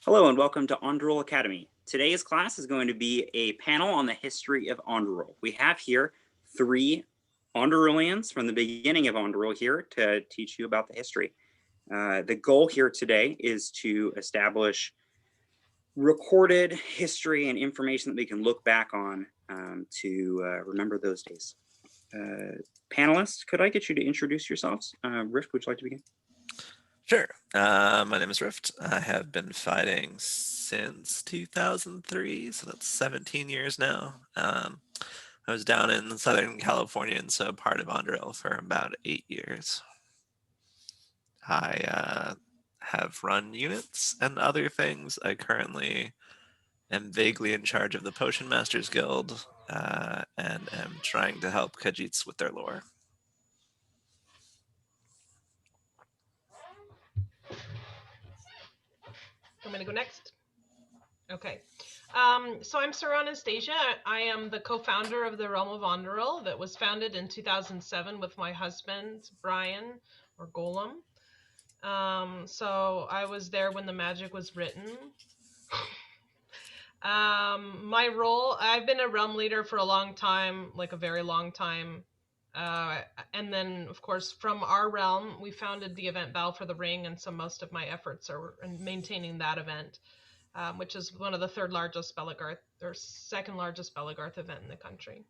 Hello and welcome to Anduril Academy. Today's class is going to be a panel on the history of Anduril. We have here three Andurilians from the beginning of Anduril here to teach you about the history. The goal here today is to establish recorded history and information that we can look back on to remember those days. Panelists, could I get you to introduce yourselves? Rift, would you like to begin? Sure. My name is Rift. I have been fighting since 2003, so that's 17 years now. I was down in Southern California, and so part of Anduril for about 8 years. I have run units and other things. I currently am vaguely in charge of the Potion Masters Guild, and am trying to help Khajiits with their lore. I'm going to go next. Okay. So I'm Sir Anastasia. I am the co-founder of the Realm of Anduril that was founded in 2007 with my husband, Brian, or Golem. So I was there when the magic was written. My role, I've been a realm leader for a long time, like a very long time. And then, of course, from our realm, we founded the event Battle for the Ring, and so most of my efforts are in maintaining that event. Which is one of the third largest Belagarth, or second largest Belagarth event in the country.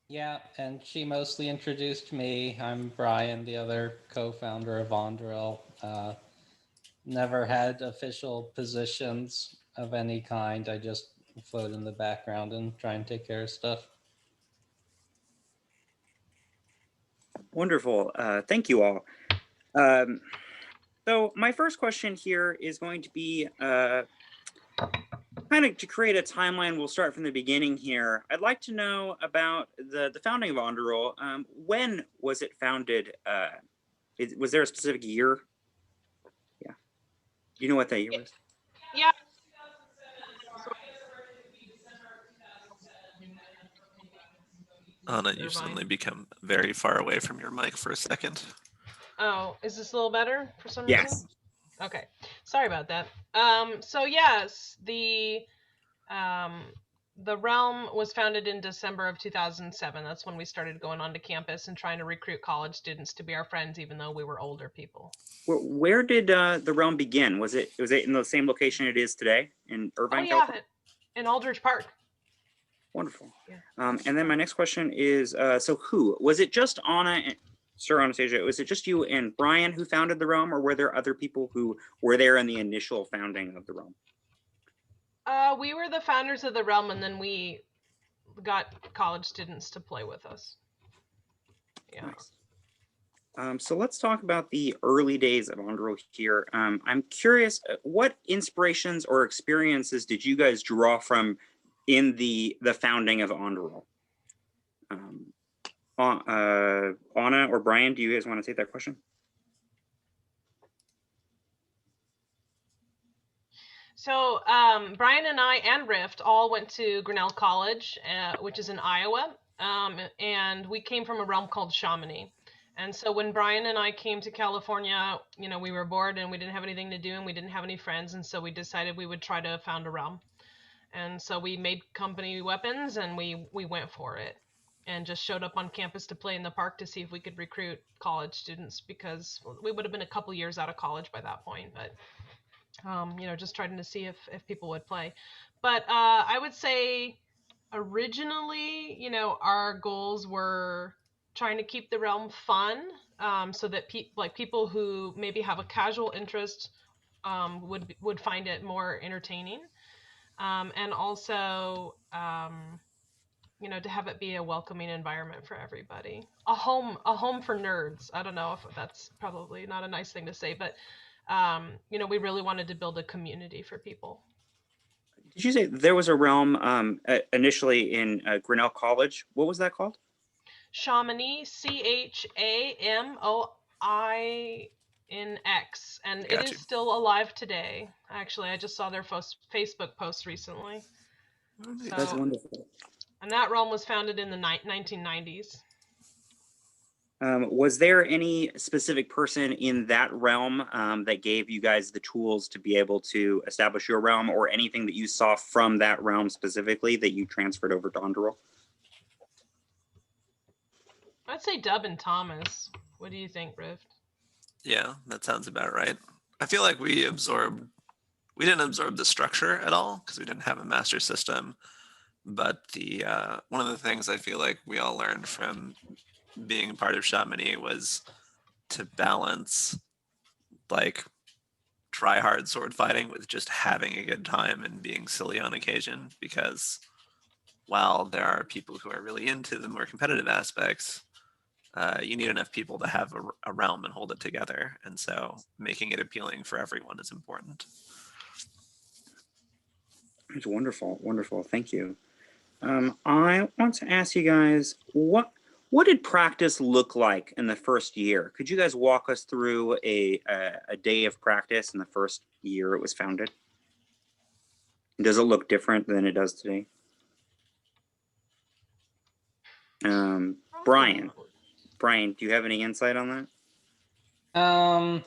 Yeah, and she mostly introduced me. I'm Brian, the other co-founder of Anduril. Never had official positions of any kind. I just float in the background and try and take care of stuff. Wonderful. Thank you all. So my first question here is going to be kind of to create a timeline. We'll start from the beginning here. I'd like to know about the founding of Anduril. When was it founded? Was there a specific year? Yeah. Do you know what that year was? Yeah. Anna, you suddenly become very far away from your mic for a second. Oh, is this a little better for some Yes. reason? Okay, sorry about that. So yes, the realm was founded in December of 2007. That's when we started going onto campus and trying to recruit college students to be our friends, even though we were older people. Where did the realm begin? Was it in the same location it is today in Irvine, California? In Aldridge Park. Wonderful. Yeah. And then my next question is, so who? Was it just Anna, Sir Anastasia, was it just you and Brian who founded the realm, or were there other people who were there in the initial founding of the realm? We were the founders of the realm, and then we got college students to play with us. Yeah. Nice. So let's talk about the early days of Anduril here. I'm curious, what inspirations or experiences did you guys draw from in the founding of Anduril? Anna or Brian, do you guys want to take that question? So Brian and I and Rift all went to Grinnell College, which is in Iowa, and we came from a realm called Chamonix. And so when Brian and I came to California, you know, we were bored and we didn't have anything to do and we didn't have any friends, and so we decided we would try to found a realm. And so we made company weapons and we went for it, and just showed up on campus to play in the park to see if we could recruit college students, because we would have been a couple years out of college by that point, but you know, just trying to see if people would play. But I would say originally, you know, our goals were trying to keep the realm fun, so that people who maybe have a casual interest would find it more entertaining, and also you know, to have it be a welcoming environment for everybody, a home for nerds. I don't know if that's probably not a nice thing to say, but you know, we really wanted to build a community for people. Did you say there was a realm initially in Grinnell College? What was that called? Chamonix, CHAMOINX, and Gotcha. it is still alive today. Actually, I just saw their Facebook post recently. That's wonderful. And that realm was founded in the 1990s. Was there any specific person in that realm that gave you guys the tools to be able to establish your realm, or anything that you saw from that realm specifically that you transferred over to Anduril? I'd say Dub and Thomas. What do you think, Rift? Yeah, that sounds about right. I feel like we didn't absorb the structure at all because we didn't have a master system. But the one of the things I feel like we all learned from being part of Chamonix was to balance like try hard sword fighting with just having a good time and being silly on occasion, because while there are people who are really into the more competitive aspects, you need enough people to have a realm and hold it together, and so making it appealing for everyone is important. It's wonderful, wonderful. Thank you. I want to ask you guys, what did practice look like in the first year? Could you guys walk us through a day of practice in the first year it was founded? Does it look different than it does today? Brian, do you have any insight on that? I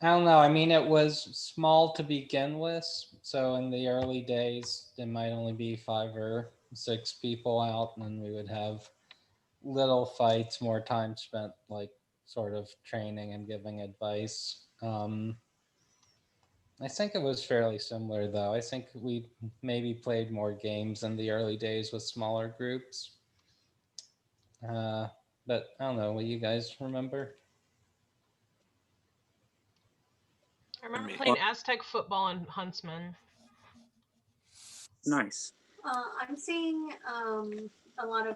don't know. I mean, it was small to begin with. So in the early days, there might only be 5 or 6 people out, and then we would have little fights, more time spent like sort of training and giving advice. I think it was fairly similar, though. I think we maybe played more games in the early days with smaller groups. But I don't know. What you guys remember? I remember playing Aztec football and Huntsman. Nice. I'm seeing a lot of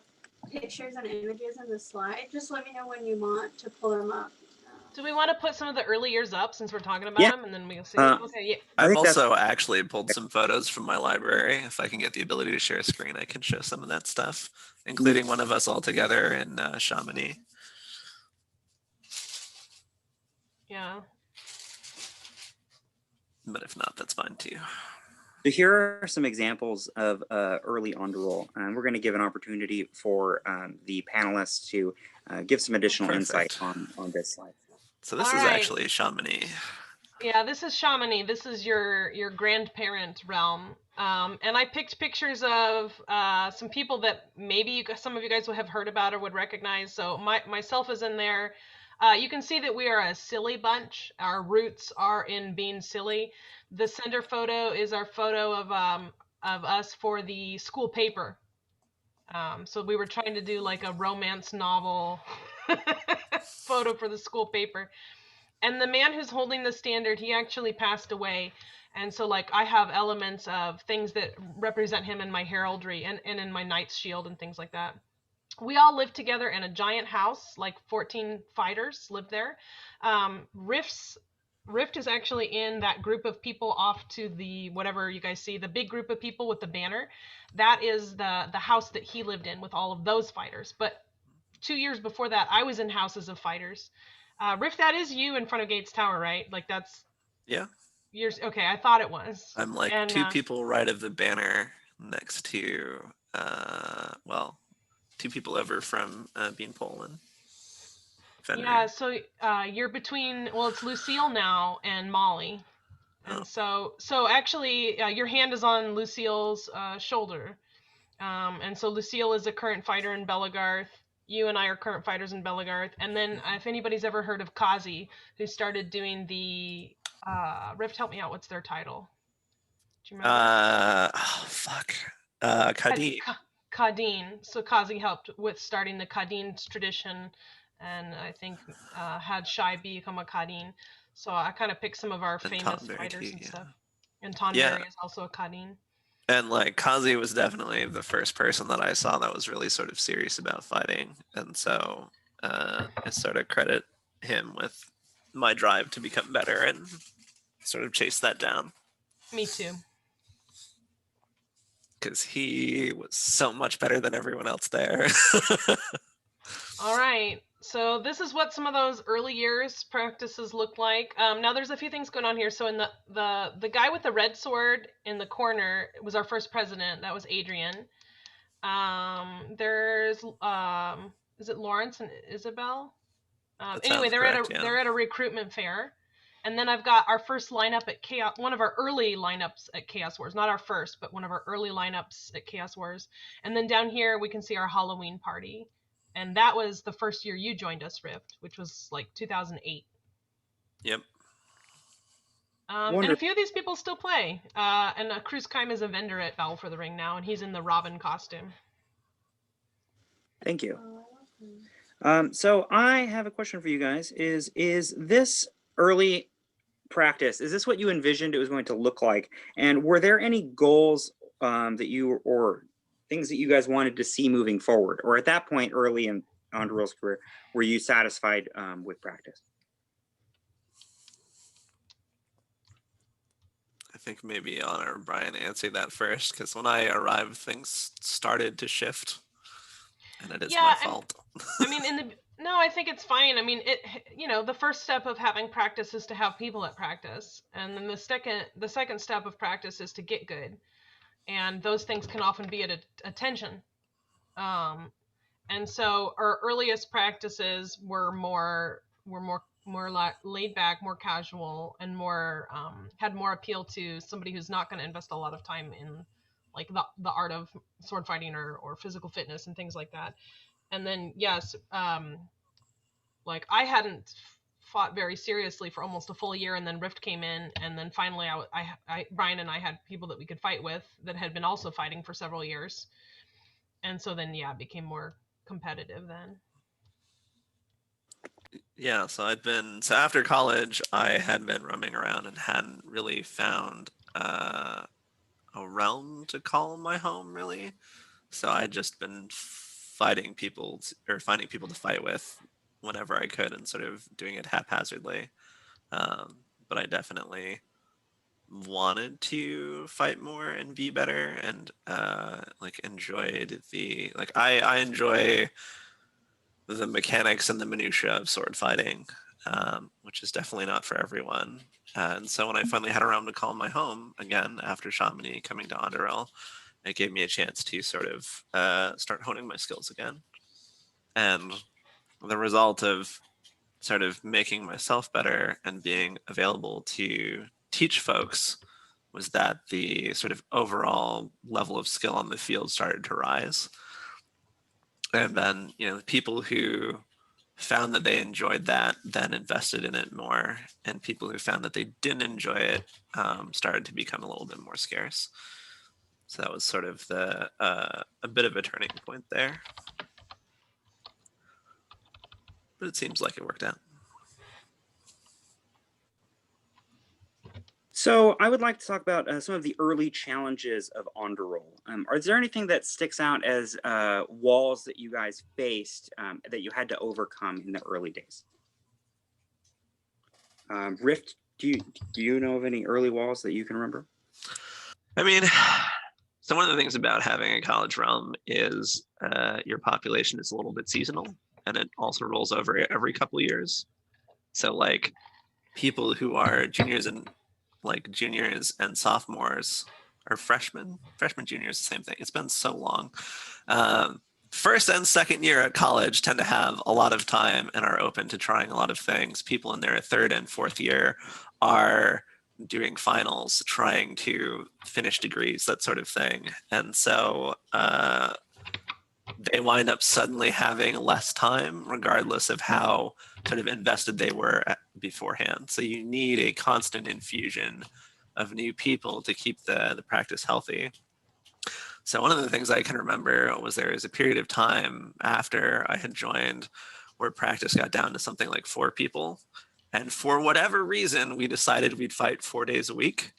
pictures and images in the slide. Just let me know when you want to pull them up. Do we want to put some of the early years up since we're talking about them, and then we'll see? Okay, yeah. I've also actually pulled some photos from my library. If I can get the ability to share a screen, I can show some of that stuff, including one of us all together in Chamonix. Yeah. But if not, that's fine too. So here are some examples of early Anduril, and we're going to give an opportunity for the panelists to give some additional insight on this slide. So this is actually Chamonix. Yeah, this is Chamonix. This is your grandparent realm. And I picked pictures of some people that maybe some of you guys would have heard about or would recognize. So myself is in there. You can see that we are a silly bunch. Our roots are in being silly. The center photo is our photo of us for the school paper. So we were trying to do like a romance novel photo for the school paper. And the man who's holding the standard, he actually passed away. And so like I have elements of things that represent him in my heraldry and in my knight's shield and things like that. We all lived together in a giant house, like 14 fighters lived there. Rift is actually in that group of people off to the, whatever you guys see, the big group of people with the banner. That is the house that he lived in with all of those fighters. But 2 years before that, I was in houses of fighters. Rift, that is you in front of Gates Tower, right? Like that's... Yeah. Yours. Okay, I thought it was. I'm like 2 people right of the banner next to, well, 2 people over from Bean Poland. Yeah, so you're between, well, it's Lucille now and Molly. And so actually your hand is on Lucille's shoulder. And so Lucille is a current fighter in Belagarth. You and I are current fighters in Belagarth. And then if anybody's ever heard of Kazi, who started doing the Rift, help me out, what's their title? Do you remember? Kadeen. Kadeen. So Kazi helped with starting the Kadeen tradition, and I think had Shai become a Kadeen. So I kind of picked some of our famous fighters and stuff. And Tonberry is also a Kadeen. And like Kazi was definitely the first person that I saw that was really sort of serious about fighting. And so I sort of credit him with my drive to become better and sort of chase that down. Me too. Because he was so much better than everyone else there. All right. So this is what some of those early years practices look like. Now there's a few things going on here. So in the guy with the red sword in the corner was our first president. That was Adrian. There's is it Lawrence and Isabel? That Anyway, sounds correct, yeah. they're at a recruitment fair, and then I've got our first lineup at Chaos. One of our early lineups at Chaos Wars, not our first, but one of our early lineups at Chaos Wars. And then down here we can see our Halloween party, and that was the first year you joined us, Rift, which was like 2008. Yep. And a few of these people still play. And Cruz Kime is a vendor at Battle for the Ring now, and he's in the Robin costume. Thank you. So I have a question for you guys. Is this early practice, is this what you envisioned it was going to look like? And were there any goals that you, or things that you guys wanted to see moving forward? Or at that point early in Anduril's career, were you satisfied with practice? I think maybe Anna or Brian answer that first, because when I arrived, things started to shift, and it is my fault. I mean, no, I think it's fine. I mean, the first step of having practice is to have people at practice, and then the second step of practice is to get good, and those things can often be at attention. And so our earliest practices were more laid back, more casual, and more had more appeal to somebody who's not going to invest a lot of time in like the art of sword fighting or physical fitness and things like that. And then yes, like I hadn't fought very seriously for almost a full year, and then Rift came in, and then finally I Brian and I had people that we could fight with that had been also fighting for several years, and so then it became more competitive then. Yeah, so after college, I had been roaming around and hadn't really found a realm to call my home, really. So I'd just been finding people to fight with whenever I could, and sort of doing it haphazardly. But I definitely wanted to fight more and be better, and enjoyed I enjoy the mechanics and the minutia of sword fighting, which is definitely not for everyone. And so when I finally had a realm to call my home again after Chamonix coming to Anduril, it gave me a chance to sort of start honing my skills again. And the result of sort of making myself better and being available to teach folks was that the sort of overall level of skill on the field started to rise. And then, people who found that they enjoyed that then invested in it more, and people who found that they didn't enjoy it started to become a little bit more scarce. So that was sort of a bit of a turning point there. But it seems like it worked out. So I would like to talk about some of the early challenges of Anduril. Is there anything that sticks out as walls that you guys faced that you had to overcome in the early days? Rift, do you know of any early walls that you can remember? I mean, so one of the things about having a college realm is your population is a little bit seasonal, and it also rolls over every couple of years. So like people who are juniors and sophomores, or freshmen, juniors, the same thing. It's been so long. First and second year at college tend to have a lot of time and are open to trying a lot of things. People in their third and fourth year are doing finals, trying to finish degrees, that sort of thing. And so they wind up suddenly having less time, regardless of how sort of invested they were beforehand. So you need a constant infusion of new people to keep the practice healthy. So one of the things I can remember was there was a period of time after I had joined where practice got down to something like 4 people. And for whatever reason, we decided we'd fight 4 days a week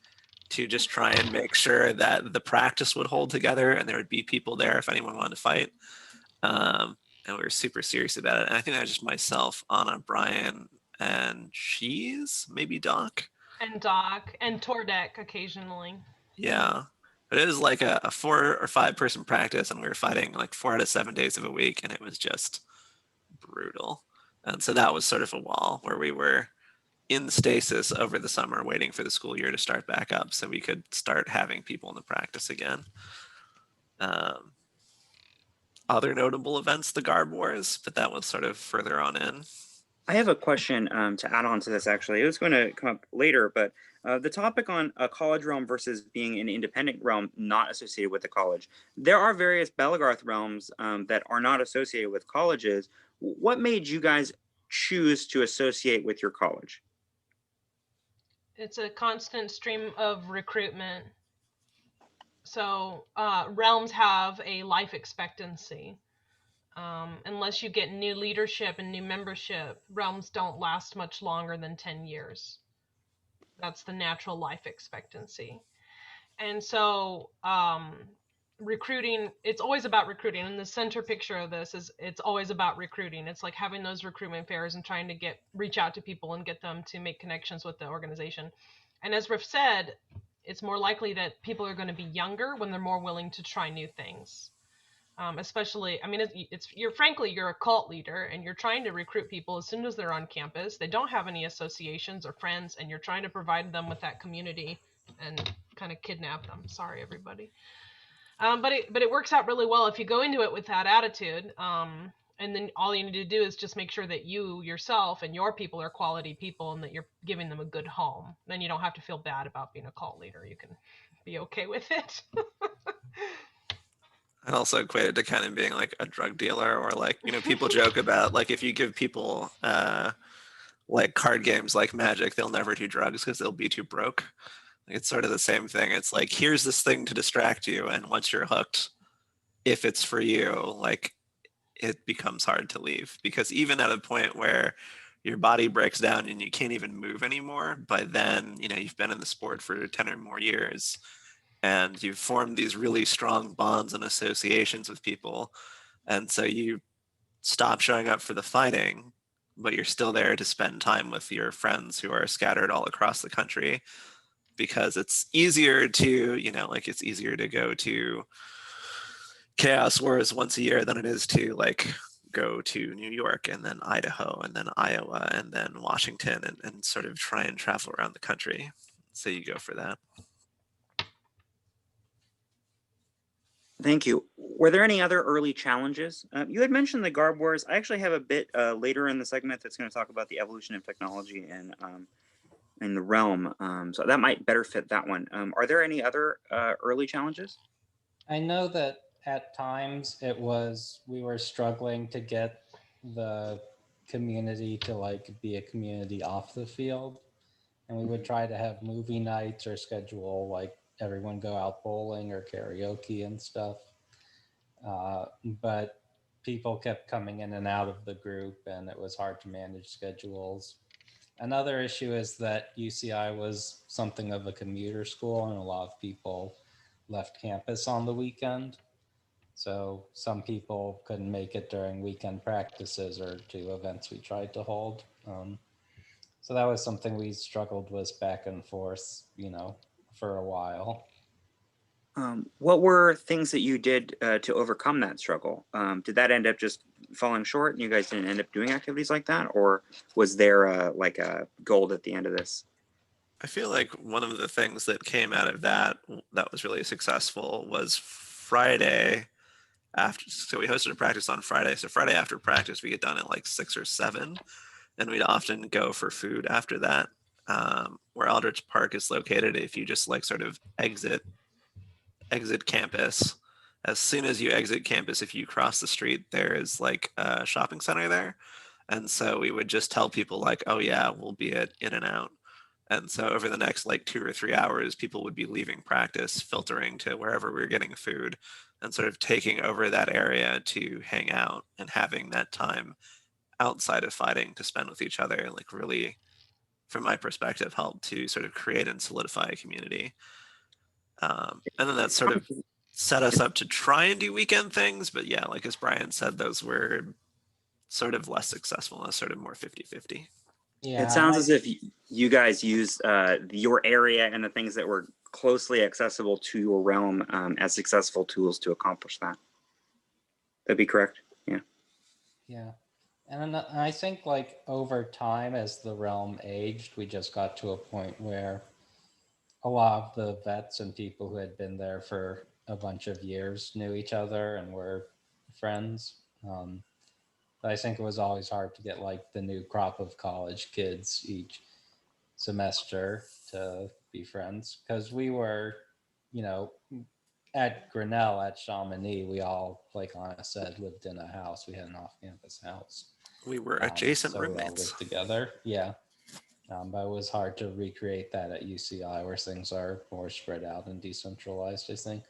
to just try and make sure that the practice would hold together and there would be people there if anyone wanted to fight. And we were super serious about it. And I think that was just myself, Anna, Brian, and Cheese, maybe Doc. And Doc, and Tordek occasionally. Yeah. But it was like a 4 or 5 person practice, and we were fighting like 4 out of 7 days of a week, and it was just brutal. And so that was sort of a wall where we were in stasis over the summer waiting for the school year to start back up so we could start having people in the practice again. other notable events, the Garb Wars, but that was sort of further on in. I have a question to add on to this, actually. It was going to come up later, but the topic on a college realm versus being an independent realm not associated with the college. There are various Belagarth realms that are not associated with colleges. What made you guys choose to associate with your college? It's a constant stream of recruitment. So realms have a life expectancy. Unless you get new leadership and new membership, realms don't last much longer than 10 years. That's the natural life expectancy. And so recruiting, it's always about recruiting. And the center picture of this is it's always about recruiting. It's like having those recruitment fairs and trying to reach out to people and get them to make connections with the organization. And as Riff said, it's more likely that people are going to be younger when they're more willing to try new things. Especially, I mean, you're a cult leader and you're trying to recruit people as soon as they're on campus. They don't have any associations or friends, and you're trying to provide them with that community and kind of kidnap them. Sorry, everybody. But it works out really well if you go into it with that attitude. And then all you need to do is just make sure that you yourself and your people are quality people and that you're giving them a good home. Then you don't have to feel bad about being a cult leader. You can be okay with it. I also equate it to kind of being like a drug dealer, or like, you know, people joke about like if you give people like card games like Magic, they'll never do drugs because they'll be too broke. It's sort of the same thing. It's like, here's this thing to distract you, and once you're hooked, if it's for you, like it becomes hard to leave, because even at a point where your body breaks down and you can't even move anymore, by then, you know, you've been in the sport for 10 or more years and you've formed these really strong bonds and associations with people. And so you stop showing up for the fighting, but you're still there to spend time with your friends who are scattered all across the country, because it's easier to, you know, like it's easier to go to Chaos Wars once a year than it is to like go to New York and then Idaho and then Iowa and then Washington and sort of try and travel around the country. So you go for that. Thank you. Were there any other early challenges? You had mentioned the Garb Wars. I actually have a bit later in the segment that's going to talk about the evolution of technology in the realm. So that might better fit that one. Are there any other early challenges? I know that at times we were struggling to get the community to like be a community off the field. And we would try to have movie nights or schedule like everyone go out bowling or karaoke and stuff. But people kept coming in and out of the group and it was hard to manage schedules. Another issue is that UCI was something of a commuter school and a lot of people left campus on the weekend. So some people couldn't make it during weekend practices or to events we tried to hold. So that was something we struggled with back and forth, you know, for a while. What were things that you did to overcome that struggle? Did that end up just falling short and you guys didn't end up doing activities like that? Or was there like a goal at the end of this? I feel like one of the things that came out of that was really successful was Friday after. So we hosted a practice on Friday. So Friday after practice, we get done at like 6 or 7, and we'd often go for food after that. Where Aldrich Park is located, if you just like sort of exit campus, as soon as you exit campus, if you cross the street, there is like a shopping center there. And so we would just tell people like, oh yeah, we'll be at In-N-Out. And so over the next like 2 or 3 hours, people would be leaving practice, filtering to wherever we were getting food, and sort of taking over that area to hang out and having that time outside of fighting to spend with each other, like really, from my perspective, helped to sort of create and solidify a community. And then that sort of set us up to try and do weekend things. But yeah, like as Brian said, those were sort of less successful and sort of more 50-50. Yeah, It sounds as if you guys used your area and the things that were closely accessible to your realm as successful tools to accomplish that. That'd be correct? Yeah. Yeah. And I think like over time, as the realm aged, we just got to a point where a lot of the vets and people who had been there for a bunch of years knew each other and were friends. I think it was always hard to get like the new crop of college kids each semester to be friends because we were, you know, at Grinnell at Chamonix, we all, like Anna said, lived in a house. We had an off-campus house, We were adjacent so we all roommates. lived together. Yeah, but it was hard to recreate that at UCI, where things are more spread out and decentralized, I think.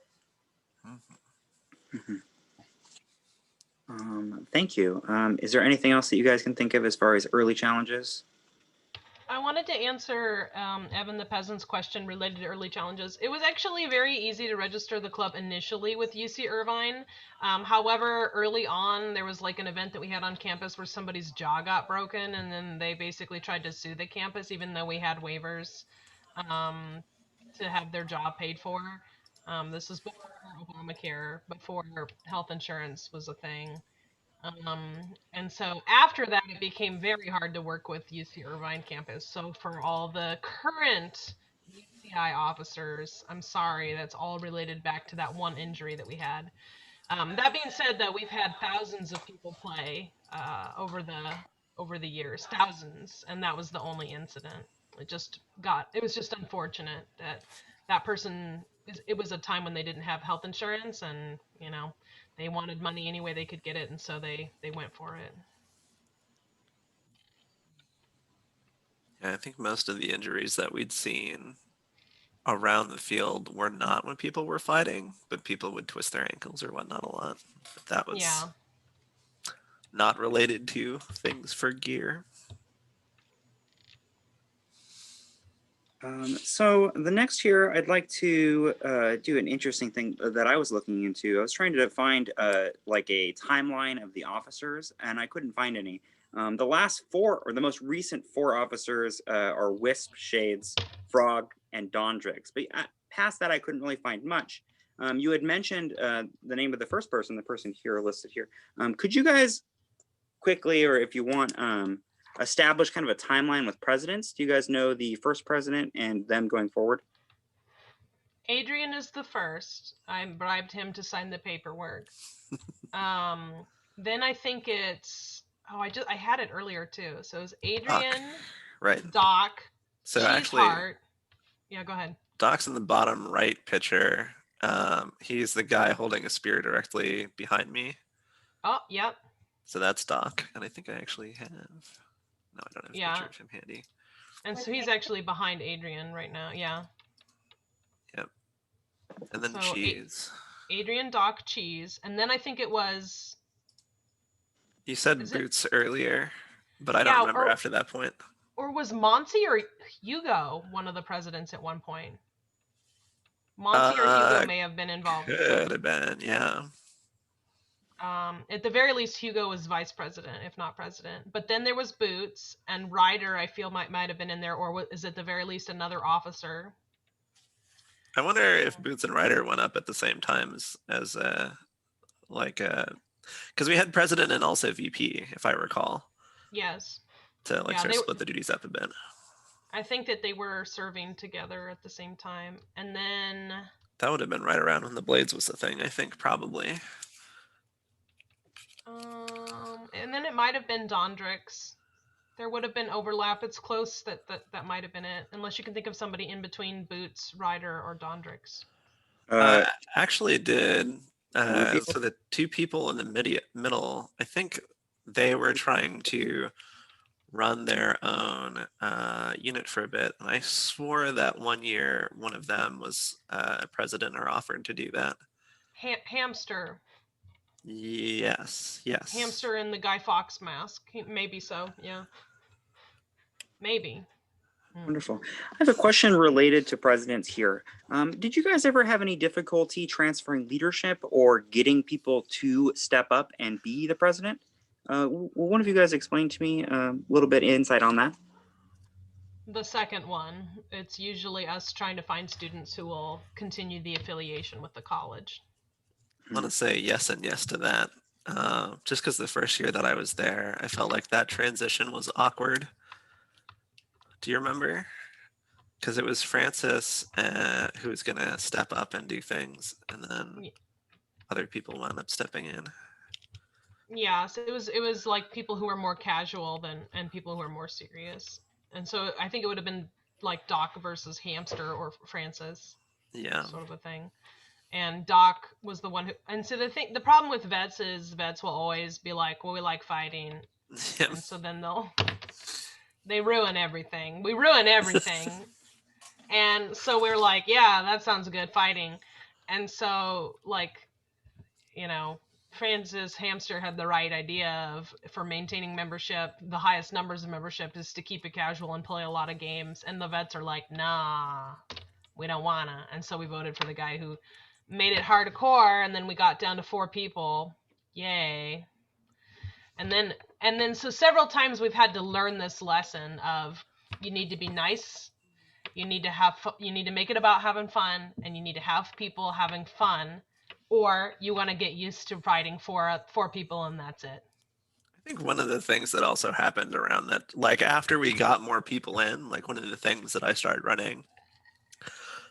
Thank you. Is there anything else that you guys can think of as far as early challenges? I wanted to answer Evan the Peasant's question related to early challenges. It was actually very easy to register the club initially with UC Irvine. However, early on, there was like an event that we had on campus where somebody's jaw got broken, and then they basically tried to sue the campus, even though we had waivers to have their jaw paid for. This was before Obamacare, before health insurance was a thing. And so after that, it became very hard to work with UC Irvine campus. So for all the current UCI officers, I'm sorry, that's all related back to that one injury that we had. That being said, though, we've had thousands of people play over the years, thousands, and that was the only incident. It was just unfortunate that that person. It was a time when they didn't have health insurance, and they wanted money any way they could get it, and so they went for it. Yeah, I think most of the injuries that we'd seen around the field were not when people were fighting, but people would twist their ankles or whatnot a lot. But that was Yeah. not related to things for gear. So the next year, I'd like to do an interesting thing that I was looking into. I was trying to find like a timeline of the officers, and I couldn't find any. The last four, or the most recent four officers, are Wisp, Shades, Frog, and Dondrix. But past that, I couldn't really find much. You had mentioned the name of the first person, the person here listed here. Could you guys quickly, or if you want, establish kind of a timeline with presidents? Do you guys know the first president and them going forward? Adrian is the first. I bribed him to sign the paperwork. Then I think it's I had it earlier too. So it's Adrian, Right. Doc, So Cheese actually, Heart. Yeah, go ahead. Doc's in the bottom right picture. He's the guy holding a spear directly behind me. Oh, yep. So that's Doc, and I think I actually have. No, I don't have a picture of him handy. And so he's actually behind Adrian right now. Yeah. Yep. And then So Cheese. Adrian, Doc, Cheese, and then I think it was. You said Boots earlier, but I don't remember after that point. Or was Monty or Hugo one of the presidents at one point? Monty or Hugo may have been involved. Could have been, yeah. At the very least, Hugo was vice president, if not president. But then there was Boots, and Ryder, I feel, might have been in there, or is at the very least another officer. I wonder if Boots and Ryder went up at the same time as because we had president and also VP, if I recall. Yes. To sort of split the duties up a bit. I think that they were serving together at the same time, and then that would have been right around when the Blades was the thing, I think, probably. And then it might have been Dondrix. There would have been overlap. It's close that might have been it, unless you can think of somebody in between Boots, Ryder, or Dondrix. Actually did. So the two people in the middle, I think they were trying to run their own unit for a bit, and I swore that one year one of them was president or offered to do that. Hamster. Yes. Hamster in the Guy Fawkes mask. Maybe so, yeah. Maybe. Wonderful. I have a question related to presidents here. Did you guys ever have any difficulty transferring leadership or getting people to step up and be the president? Will one of you guys explain to me a little bit insight on that? The second one. It's usually us trying to find students who will continue the affiliation with the college. I want to say yes and yes to that. Just because the first year that I was there, I felt like that transition was awkward. Do you remember? Because it was Francis who was going to step up and do things, and then other people wound up stepping in. Yeah, so it was like people who were more casual than and people who are more serious. And so I think it would have been like Doc versus Hamster or Francis, Yeah. sort of a thing. And Doc was the one who, and so the problem with vets is vets will always be like, well, we like fighting. Yeah. And so then they ruin everything. We ruin everything. And so we're like, yeah, that sounds good, fighting. And so like, you know, Francis Hamster had the right idea of, for maintaining membership, the highest numbers of membership is to keep it casual and play a lot of games. And the vets are like, nah, we don't wanna. And so we voted for the guy who made it hardcore, and then we got down to 4 people. Yay. And then so several times we've had to learn this lesson of, you need to be nice, you need to you need to make it about having fun, and you need to have people having fun, or you want to get used to fighting for people, and that's it. I think one of the things that also happened around that, like after we got more people in, like one of the things that I started running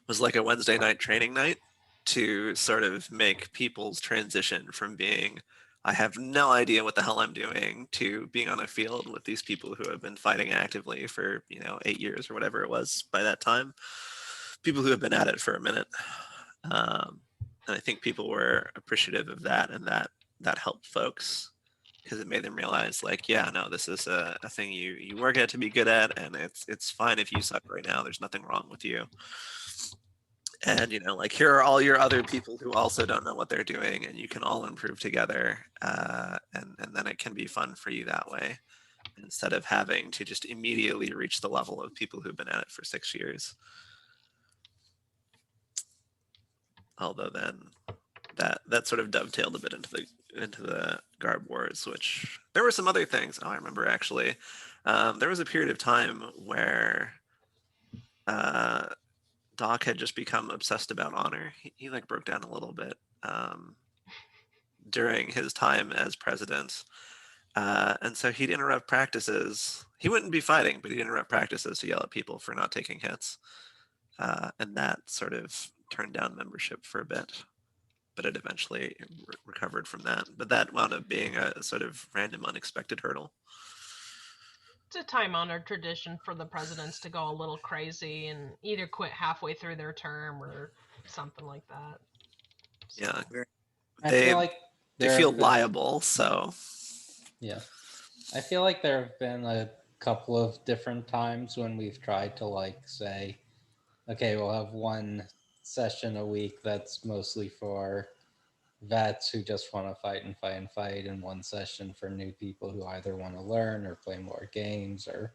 was like a Wednesday night training night to sort of make people's transition from being, I have no idea what the hell I'm doing, to being on a field with these people who have been fighting actively for, 8 years or whatever it was by that time. People who have been at it for a minute. And I think people were appreciative of that, and that helped folks because it made them realize, like, yeah, no, this is a thing you work at to be good at, and it's fine if you suck right now. There's nothing wrong with you. And like, here are all your other people who also don't know what they're doing, and you can all improve together, and then it can be fun for you that way, instead of having to just immediately reach the level of people who've been at it for 6 years. Although then that sort of dovetailed a bit into the Garb Wars, which there were some other things. Oh, I remember actually. There was a period of time where Doc had just become obsessed about honor. He like broke down a little bit during his time as president. And so he'd interrupt practices. He wouldn't be fighting, but he'd interrupt practices to yell at people for not taking hits. And that sort of turned down membership for a bit. But it eventually recovered from that. But that wound up being a sort of random, unexpected hurdle. It's a time-honored tradition for the presidents to go a little crazy and either quit halfway through their term or something like that. So. Yeah, I feel like they feel liable, so yeah. I feel like there have been a couple of different times when we've tried to like say, okay, we'll have one session a week that's mostly for vets who just want to fight and fight and fight, and one session for new people who either want to learn or play more games, or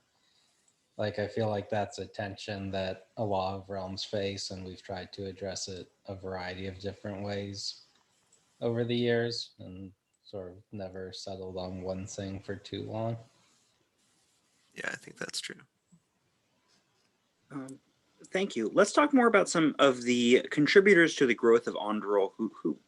like, I feel like that's a tension that a lot of realms face, and we've tried to address it a variety of different ways over the years, and sort of never settled on one thing for too long. yeah, I think that's true. Thank you. Let's talk more about some of the contributors to the growth of Anduril who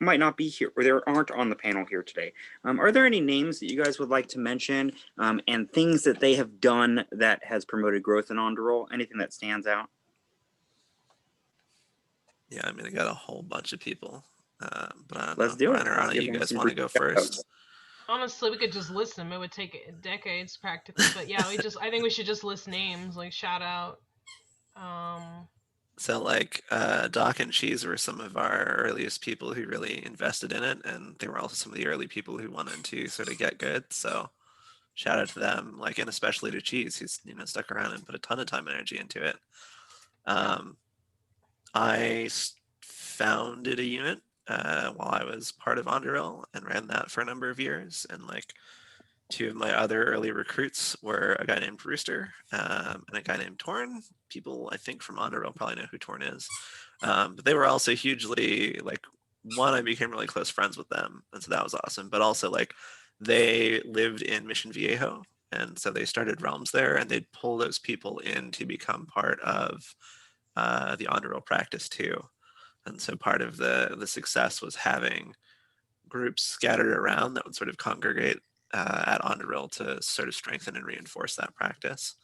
might not be here, or there aren't on the panel here today. Are there any names that you guys would like to mention, and things that they have done that has promoted growth in Anduril? Anything that stands out? Yeah, I mean, I got a whole bunch of people, but I don't Let's know. do Brian it. or Anna, you guys want to go first? Honestly, we could just list them. It would take decades practically, but yeah, I think we should just list names, like shout out. So like Doc and Cheese were some of our earliest people who really invested in it, and they were also some of the early people who wanted to sort of get good. So shout out to them, like, and especially to Cheese, who's stuck around and put a ton of time and energy into it. I founded a unit while I was part of Anduril and ran that for a number of years, and like, two of my other early recruits were a guy named Rooster and a guy named Torn. People, I think, from Anduril probably know who Torn is. But they were also hugely, like, one, I became really close friends with them, and so that was awesome. But also, like, they lived in Mission Viejo, and so they started realms there, and they'd pull those people in to become part of the Anduril practice too. And so part of the success was having groups scattered around that would sort of congregate at Anduril to sort of strengthen and reinforce that practice.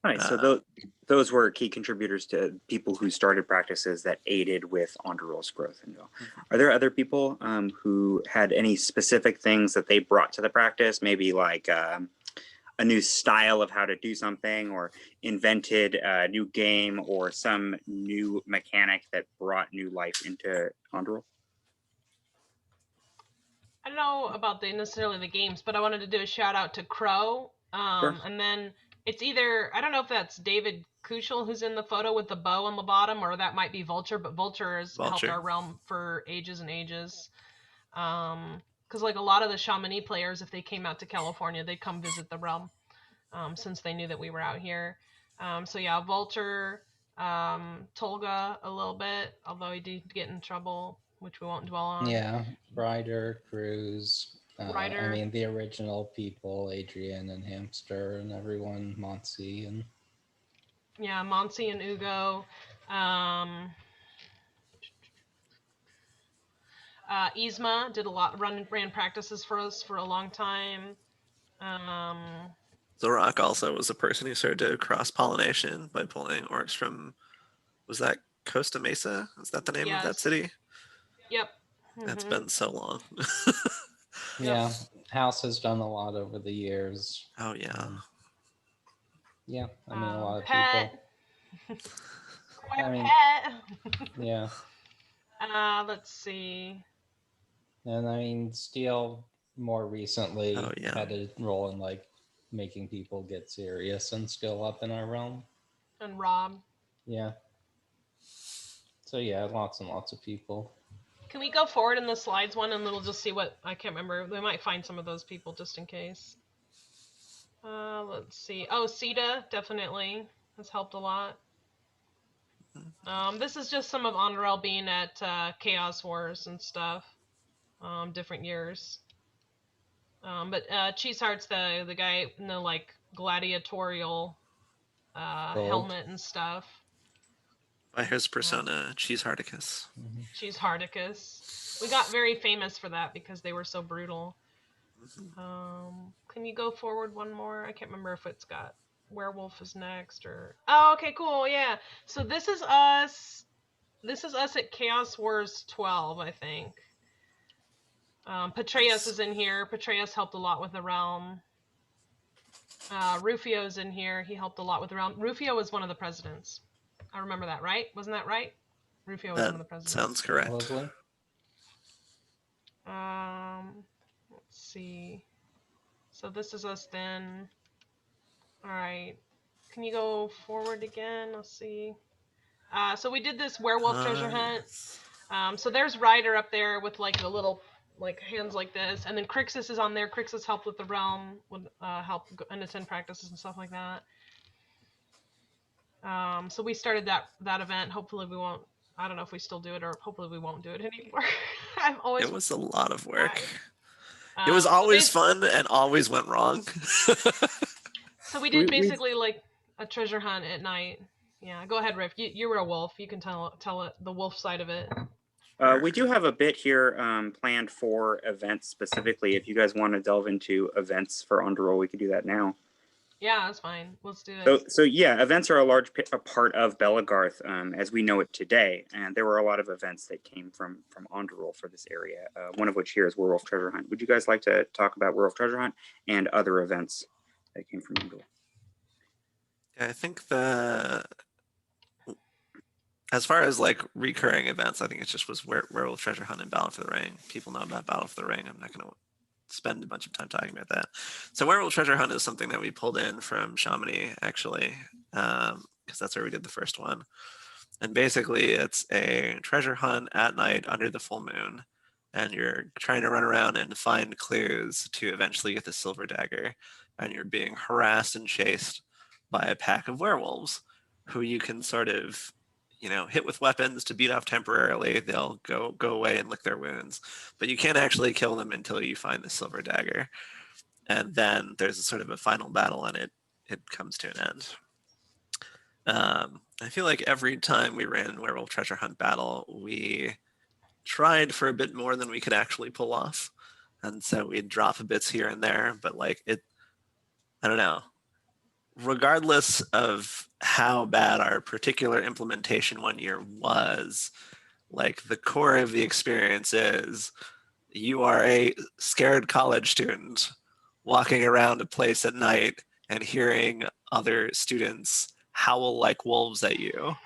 All right, so those were key contributors to people who started practices that aided with Andurril's growth. And are there other people who had any specific things that they brought to the practice? Maybe like a new style of how to do something, or invented a new game, or some new mechanic that brought new life into Anduril? I don't know about necessarily the games, but I wanted to do a shout out to Crow. Sure. And then it's either, I don't know if that's David Kushel who's in the photo with the bow on the bottom, or that might be Vulture, but Vulture has helped our realm for ages and ages. Because like a lot of the Chamonix players, if they came out to California, they'd come visit the realm since they knew that we were out here. So yeah, Vulture, Tolga a little bit, although he did get in trouble, which we won't dwell on. Yeah, Ryder, Cruz. I Ryder. mean, the original people, Adrian and Hamster and everyone, Monty and... Yeah, Monty and Ugo. Yzma did a lot, ran practices for us for a long time. Zorak also was a person who started to cross-pollination by pulling orcs from, was that Costa Mesa? Is that the name of that city? Yep. That's been so long. Yeah, House has done a lot over the years. Oh, yeah. Yeah, I mean, a lot of Pet. people. I mean, Pet. Yeah. Let's see. And I mean, Steele more recently yeah. had a role in like making people get serious and skill up in our realm. And Rob. Yeah. So yeah, lots and lots of people. Can we go forward in the slides one and we'll just see what, I can't remember. We might find some of those people just in case. Let's see. Oh, Sita definitely has helped a lot. This is just some of Anduril being at Chaos Wars and stuff. Different years. But Cheeseheart's the guy in the like gladiatorial helmet and stuff. By his persona, Cheesehearticus. Cheesehearticus. We got very famous for that because they were so brutal. Can you go forward one more? I can't remember if it's got Werewolf is next or... Oh, okay, cool, yeah. So this is us. This is us at Chaos Wars 12, I think. Patreus is in here. Patreus helped a lot with the realm. Rufio's in here. He helped a lot with the realm. Rufio was one of the presidents. I remember that, right? Wasn't that right? Rufio was one of the presidents. Sounds correct. Lovely. Let's see. So this is us then. All right. Can you go forward again? Let's see. So we did this werewolf treasure hunt. So there's Ryder up there with like the little like hands like this, and then Crixus is on there. Crixus helped with the realm, would help and attend practices and stuff like that. So we started that event. Hopefully we won't. I don't know if we still do it, or hopefully we won't do it anymore. It was a lot of work. It was always fun and always went wrong. So we did basically like a treasure hunt at night. Yeah, go ahead, Riff. You were a wolf. You can tell it, the wolf side of it. We do have a bit here planned for events specifically. If you guys want to delve into events for Anduril, we could do that now. Yeah, that's fine. Let's do it. So yeah, events are a part of Belagarth as we know it today, and there were a lot of events that came from Anduril for this area. One of which here is Werewolf Treasure Hunt. Would you guys like to talk about Werewolf Treasure Hunt and other events that came from Anduril? Yeah, I think as far as like recurring events, I think it just was Werewolf Treasure Hunt and Battle for the Ring. People know about Battle for the Ring. I'm not going to spend a bunch of time talking about that. So Werewolf Treasure Hunt is something that we pulled in from Chamonix, actually, because that's where we did the first one. And basically, it's a treasure hunt at night under the full moon, and you're trying to run around and find clues to eventually get the silver dagger, and you're being harassed and chased by a pack of werewolves who you can sort of, hit with weapons to beat off temporarily. They'll go away and lick their wounds, but you can't actually kill them until you find the silver dagger. And then there's a sort of a final battle, and it comes to an end. I feel like every time we ran Werewolf Treasure Hunt battle, we tried for a bit more than we could actually pull off. And so we'd drop bits here and there, but like I don't know. regardless of how bad our particular implementation one year was, like the core of the experience is you are a scared college student walking around a place at night and hearing other students howl like wolves at you.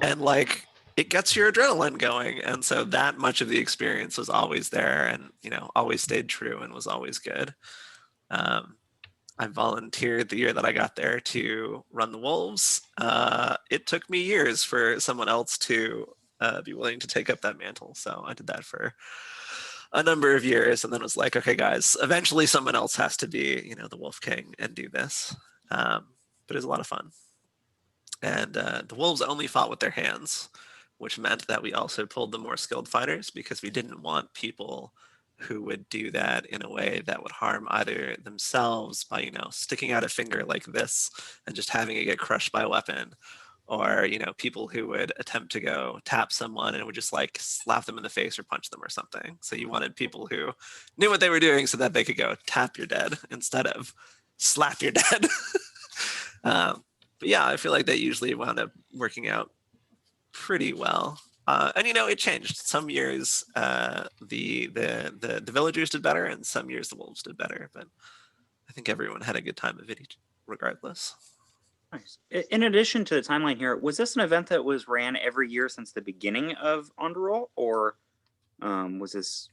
And like it gets your adrenaline going. And so that much of the experience was always there and, you know, always stayed true and was always good. I volunteered the year that I got there to run the wolves. It took me years for someone else to be willing to take up that mantle. So I did that for a number of years and then was like, okay, guys, eventually someone else has to be, you know, the Wolf King and do this. But it was a lot of fun. And the wolves only fought with their hands, which meant that we also pulled the more skilled fighters because we didn't want people who would do that in a way that would harm either themselves by, you know, sticking out a finger like this and just having it get crushed by a weapon, or, you know, people who would attempt to go tap someone and would just like slap them in the face or punch them or something. So you wanted people who knew what they were doing so that they could go tap your dead instead of slap your dead. But yeah, I feel like that usually wound up working out pretty well. And you know, it changed. Some years the villagers did better, and some years the wolves did better. But I think everyone had a good time of it, regardless. Nice. In addition to the timeline here, was this an event that was ran every year since the beginning of Anduril, or was this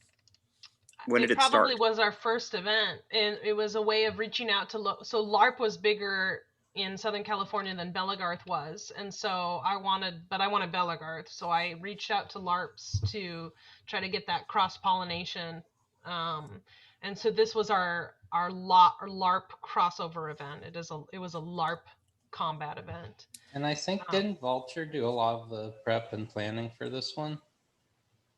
when did it start? It probably was our first event, and it was a way of reaching out to. So LARP was bigger in Southern California than Belagarth was, and so I wanted Belagarth, so I reached out to LARPs to try to get that cross pollination, and so this was our LARP crossover event. It was a LARP combat event. And I think didn't Vulture do a lot of the prep and planning for this one?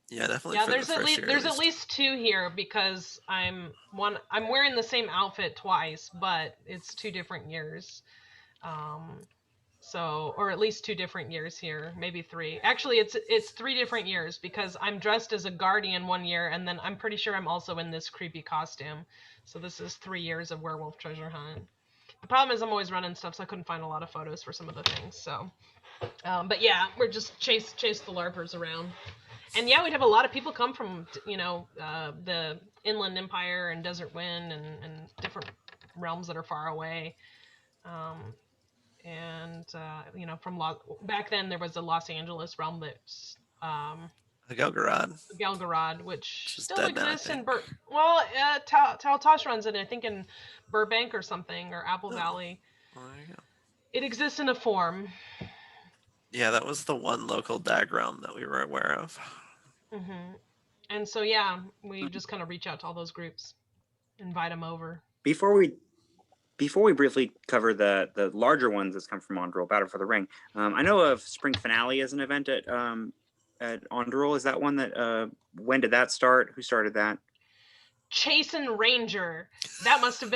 Yeah, definitely. Yeah, there's at least two here because I'm wearing the same outfit twice, but it's 2 different years. So, or at least 2 different years here, maybe 3. Actually, it's 3 different years because I'm dressed as a guardian one year, and then I'm pretty sure I'm also in this creepy costume. So this is 3 years of werewolf treasure hunt. The problem is I'm always running stuff, so I couldn't find a lot of photos for some of the things. So, but yeah, we're just chase the LARPers around. And yeah, we'd have a lot of people come from, you know, the Inland Empire and Desert Wind and different realms that are far away. You know, from back then there was a Los Angeles realm that's Gelgarad, which still exists in Taltosh runs it, I think, in Burbank or something, or Apple Valley. Well, there you go. It exists in a form. Yeah, that was the one local DAG realm that we were aware of. Mm-hmm. And so yeah, we just kind of reach out to all those groups, invite them over. Before we briefly cover the larger ones that's come from Anduril, Battle for the Ring, I know of Spring Finale as an event at Anduril. Is that one that when did that start? Who started that? Chasen Ranger. That must have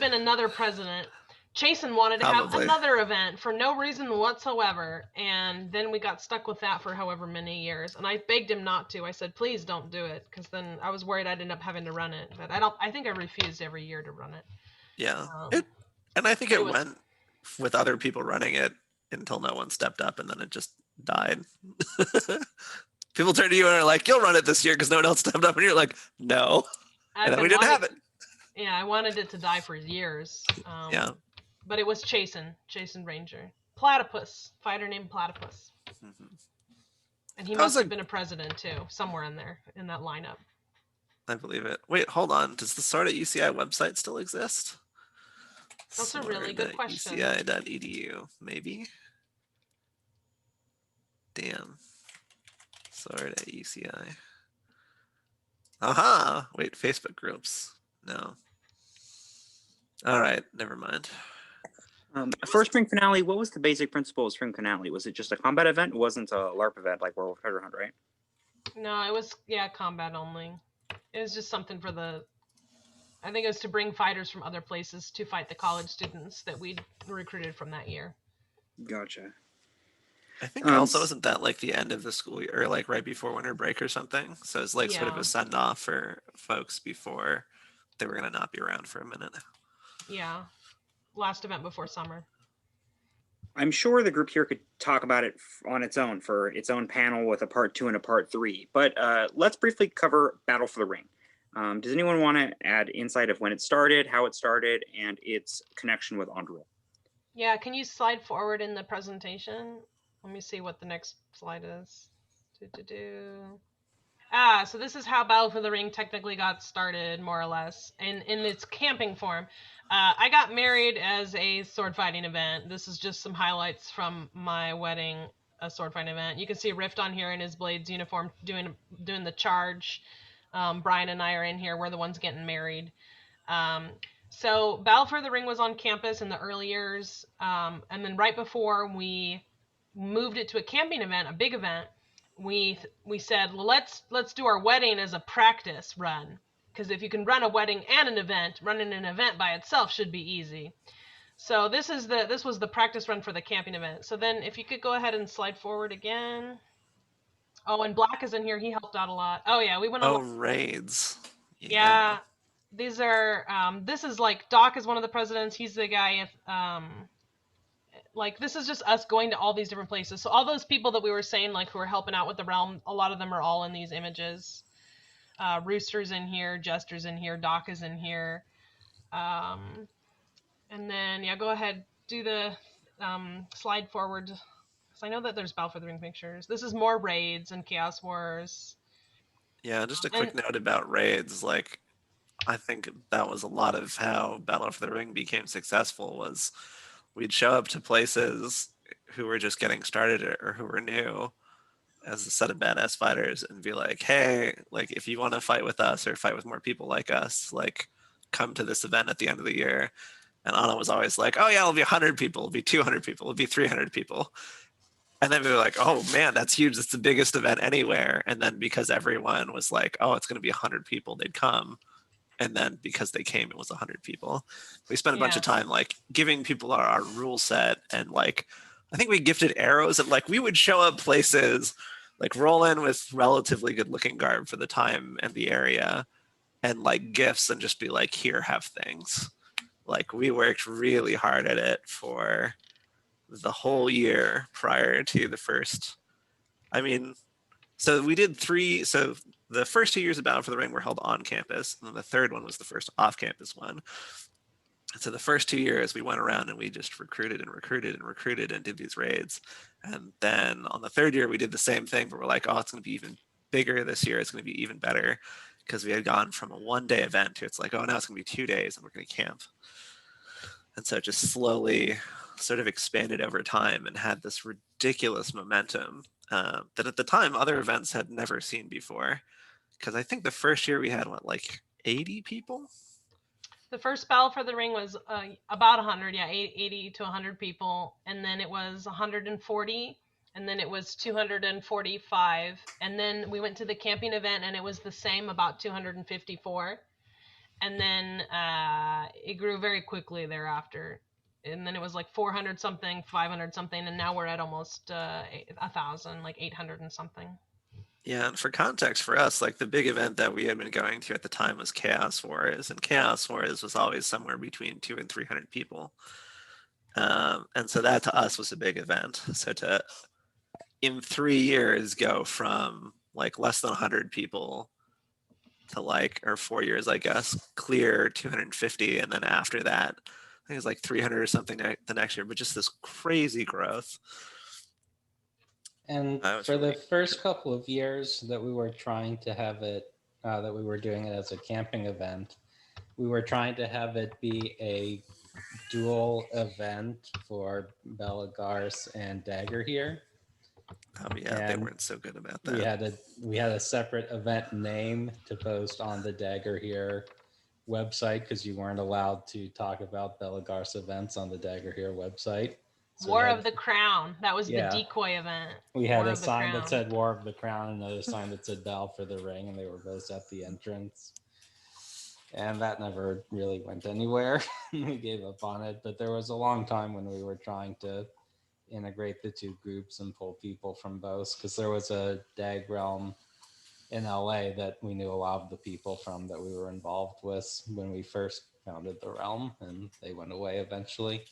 been another president. Chasen wanted to have another event for no reason whatsoever, and then we got stuck with that for however many years. And I begged him not to. I said, please don't do it, because then I was worried I'd end up having to run it. But I think I refused every year to run it. Yeah, and I think it went with other people running it until no one stepped up, and then it just died. People turn to you and are like, you'll run it this year because no one else stepped up, and you're like, no. And then we didn't have it. Yeah, I wanted it to die for years. Yeah. But it was Chasen Ranger. Platypus, fighter named Platypus. Mm-hmm. And he must have been a president too, somewhere in there, in that lineup. I believe it. Wait, hold on. Does the Sword at UCI website still exist? That's a really good question. UCI.edu, maybe? Damn. Sword at UCI. Aha! Wait, Facebook groups. No. All right, never mind. For Spring Finale, what was the basic principle of Spring Finale? Was it just a combat event? It wasn't a LARP event like Werewolf Treasure Hunt, right? No, it was, combat only. It was just something for I think it was to bring fighters from other places to fight the college students that we'd recruited from that year. Gotcha. I think also isn't that like the end of the school year, or like right before winter break or something? So it's like sort of a send off for folks before they were going to not be around for a minute. Yeah. last event before summer. I'm sure the group here could talk about it on its own for its own panel with a part 2 and a part 3, but let's briefly cover Battle for the Ring. Does anyone want to add insight of when it started, how it started, and its connection with Anduril? Yeah, can you slide forward in the presentation? Let me see what the next slide is. So this is how Battle for the Ring technically got started, more or less, in its camping form. I got married as a sword fighting event. This is just some highlights from my wedding, a sword fighting event. You can see Rift on here in his Blades uniform doing the charge. Brian and I are in here. We're the ones getting married. So Battle for the Ring was on campus in the early years, and then right before we moved it to a camping event, a big event, we said, well, let's do our wedding as a practice run, because if you can run a wedding and an event, running an event by itself should be easy. So this was the practice run for the camping event. So then if you could go ahead and slide forward again. Oh, and Black is in here. He helped out a lot. Oh yeah, we went on. Oh, raids. Yeah. These are this is like Doc is one of the presidents. He's the guy like this is just us going to all these different places. So all those people that we were saying like who are helping out with the realm, a lot of them are all in these images. Rooster's in here, Jester's in here, Doc is in here. And then yeah, go ahead, do the slide forward. So I know that there's Battle for the Ring pictures. This is more raids and Chaos Wars. Yeah, just a quick note about raids. Like, I think that was a lot of how Battle for the Ring became successful. Was we'd show up to places who were just getting started or who were new as a set of badass fighters and be like, hey, like if you want to fight with us or fight with more people like us, like come to this event at the end of the year. And Anna was always like, oh yeah, it'll be 100 people, it'll be 200 people, it'll be 300 people. And then we were like, oh man, that's huge. It's the biggest event anywhere. And then because everyone was like, oh, it's going to be 100 people, they'd come. And then because they came, it was 100 people. We spent a bunch of time like giving people our rule set, and like I think we gifted arrows, and like we would show up places, like roll in with relatively good looking garb for the time and the area, and like gifts, and just be like, here, have things. Like we worked really hard at it for the whole year prior to the first. I mean, so we did three. So the first 2 years of Battle for the Ring were held on campus, and then the third one was the first off-campus one. So the first 2 years we went around and we just recruited and did these raids. And then on the third year we did the same thing, but we're like, oh, it's going to be even bigger this year. It's going to be even better, because we had gone from a 1-day event to it's like, oh, now it's going to be 2 days and we're going to camp. And so it just slowly sort of expanded over time and had this ridiculous momentum that at the time other events had never seen before. Because I think the first year we had what, like 80 people? The first Battle for the Ring was about 100, yeah, 80 to 100 people, and then it was 140, and then it was 245, and then we went to the camping event, and it was the same, about 254, and then it grew very quickly thereafter, and then it was like 400 something, 500 something, and now we're at almost 1,000, like 800 and something. Yeah, and for context for us, like the big event that we had been going to at the time was Chaos Wars, and Chaos Wars was always somewhere between 200 and 300 people. And so that to us was a big event. So to, in 3 years, go from like less than 100 people to like, or 4 years, I guess, clear 250. And then after that, I think it was like 300 or something the next year, but just this crazy growth. And for the first couple of years that we were trying to have it, that we were doing it as a camping event, we were trying to have it be a dual event for Belagars and Dagger here. Oh yeah, and they weren't so good about that. We had a separate event name to post on the Dagger here website, because you weren't allowed to talk about Belagars events on the Dagger here website. So War of the Crown. That was the decoy event. We had a sign that said War of the Crown and another sign that said Battle for the Ring, and they were both at the entrance. And that never really went anywhere. We gave up on it. But there was a long time when we were trying to integrate the two groups and pull people from both, because there was a DAG realm in LA that we knew a lot of the people from that we were involved with when we first founded the realm, and they went away eventually.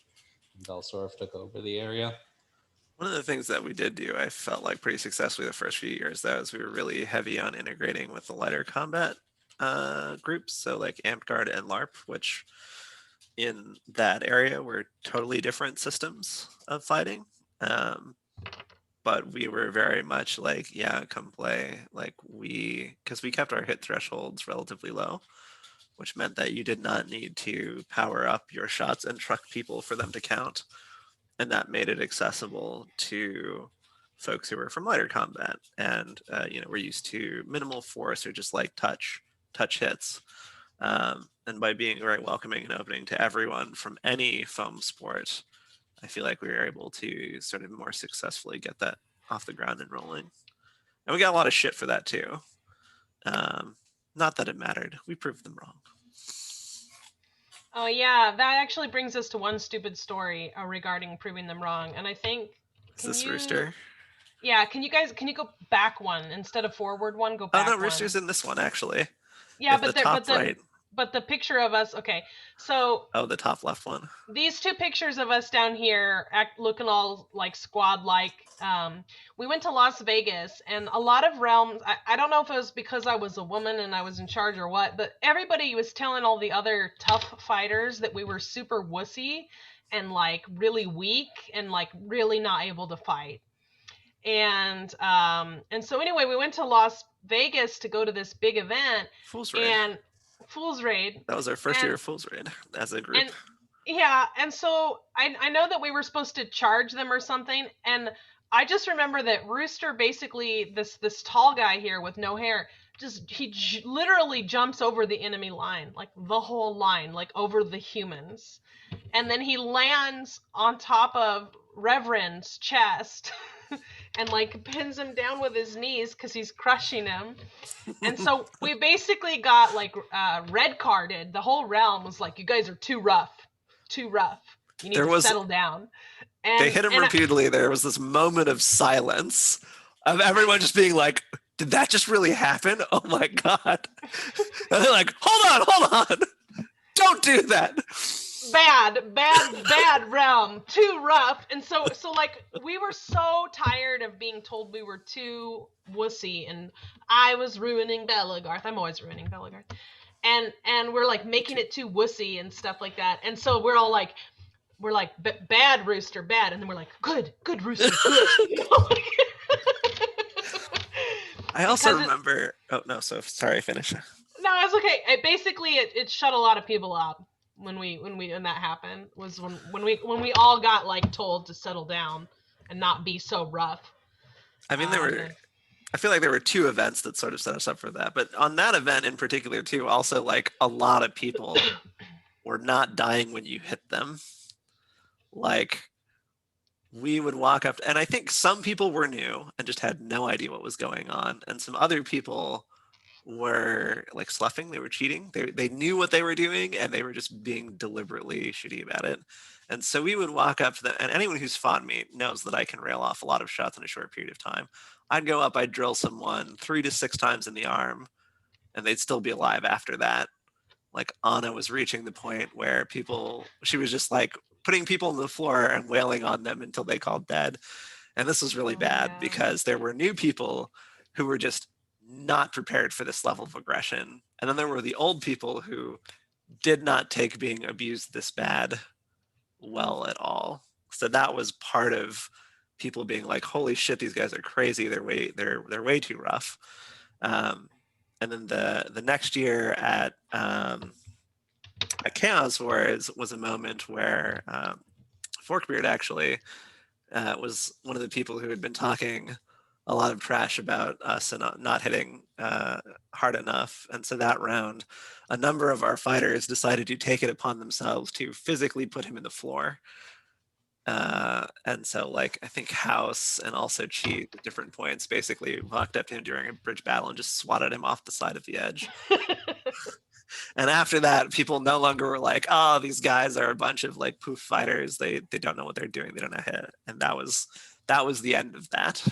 Velsorf took over the area. One of the things that we did do, I felt like pretty successfully the first few years, though, is we were really heavy on integrating with the lighter combat groups. So like Amtgard and LARP, which in that area were totally different systems of fighting. But we were very much like, yeah, come play. Like because we kept our hit thresholds relatively low, which meant that you did not need to power up your shots and truck people for them to count. And that made it accessible to folks who were from lighter combat and we're used to minimal force or just like touch hits. And by being very welcoming and opening to everyone from any foam sport, I feel like we were able to sort of more successfully get that off the ground and rolling. And we got a lot of shit for that too. Not that it mattered. We proved them wrong. Oh yeah, that actually brings us to one stupid story regarding proving them wrong. And I think Is this Rooster? Yeah, can you go back one instead of forward one? Go back. Oh no, Rooster's in this one actually. Yeah, but the top right. But the picture of us, okay. So the top left one. These two pictures of us down here looking all like squad-like. We went to Las Vegas, and a lot of realms, I don't know if it was because I was a woman and I was in charge or what, but everybody was telling all the other tough fighters that we were super wussy and like really weak and like really not able to fight. And so anyway, we went to Las Vegas to go to this big event. Fool's Raid. Fool's Raid. That was our first year of Fool's Raid as a group. And so I know that we were supposed to charge them or something, and I just remember that Rooster, basically this tall guy here with no hair, he literally jumps over the enemy line, like the whole line, like over the humans, and then he lands on top of Reverend's chest. And like pins him down with his knees because he's crushing him. And so we basically got like red carded. The whole realm was like, you guys are too rough. You need to settle down. And they hit him repeatedly. There was this moment of silence of everyone just being like, did that just really happen? Oh my God. And they're like, hold on. Don't do that. Bad realm, too rough. And so like we were so tired of being told we were too wussy, and I was ruining Belagarth. I'm always ruining Belagarth. And we're like making it too wussy and stuff like that. And so we're like bad Rooster, bad, and then we're like good Rooster, good. I also remember so sorry, finish. No, it's okay. It shut a lot of people up. When that happened was when we all got like told to settle down and not be so rough. I mean, I feel like there were two events that sort of set us up for that, but on that event in particular too, also like a lot of people were not dying when you hit them. Like we would walk up, and I think some people were new and just had no idea what was going on, and some other people were like sloughing. They were cheating. They knew what they were doing, and they were just being deliberately shitty about it. And so we would walk up to them, and anyone who's fought me knows that I can rail off a lot of shots in a short period of time. I'd go up, I'd drill someone 3 to 6 times in the arm, and they'd still be alive after that. Like Anna was reaching the point where she was just like putting people on the floor and wailing on them until they called dead. And this was really bad because there were new people who were just not prepared for this level of aggression. And then there were the old people who did not take being abused this bad well at all. So that was part of people being like, holy shit, these guys are crazy. They're way too rough. And then the next year at Chaos Wars was a moment where Forkbeard actually was one of the people who had been talking a lot of trash about us and not hitting hard enough. And so that round, a number of our fighters decided to take it upon themselves to physically put him in the floor. And so like, I think House and also Cheat at different points basically walked up to him during a bridge battle and just swatted him off the side of the edge. And after that, people no longer were like, oh, these guys are a bunch of like poof fighters. They don't know what they're doing. They don't know hit. And that was the end of that.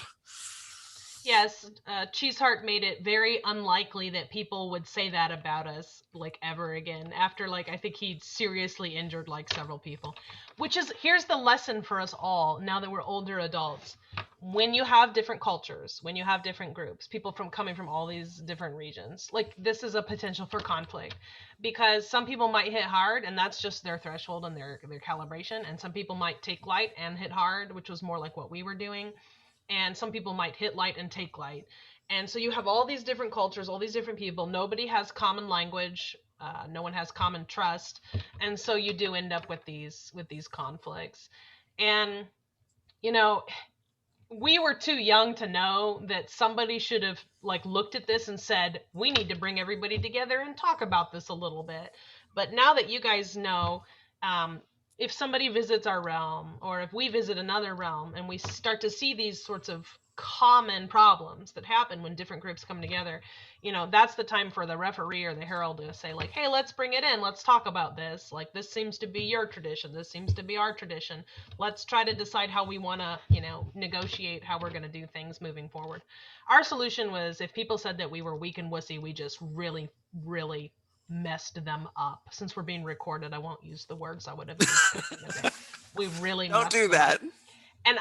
Yes, Cheeseheart made it very unlikely that people would say that about us, like, ever again. After, like, I think he seriously injured, like, several people. Which is, here's the lesson for us all, now that we're older adults. When you have different cultures, when you have different groups, people from coming from all these different regions, like, this is a potential for conflict. Because some people might hit hard, and that's just their threshold and their calibration, and some people might take light and hit hard, which was more like what we were doing, and some people might hit light and take light. And so you have all these different cultures, all these different people. Nobody has common language. No one has common trust, and so you do end up with these conflicts. And you know, we were too young to know that somebody should have, like, looked at this and said, we need to bring everybody together and talk about this a little bit. But now that you guys know, if somebody visits our realm, or if we visit another realm, and we start to see these sorts of common problems that happen when different groups come together, that's the time for the referee or the herald to say, like, hey, let's bring it in, let's talk about this, like, this seems to be your tradition, this seems to be our tradition, let's try to decide how we want to, negotiate how we're going to do things moving forward. Our solution was, if people said that we were weak and wussy, we just really, really messed them up. Since we're being recorded, I won't use the words I would have used. We really Don't messed do them up. that. And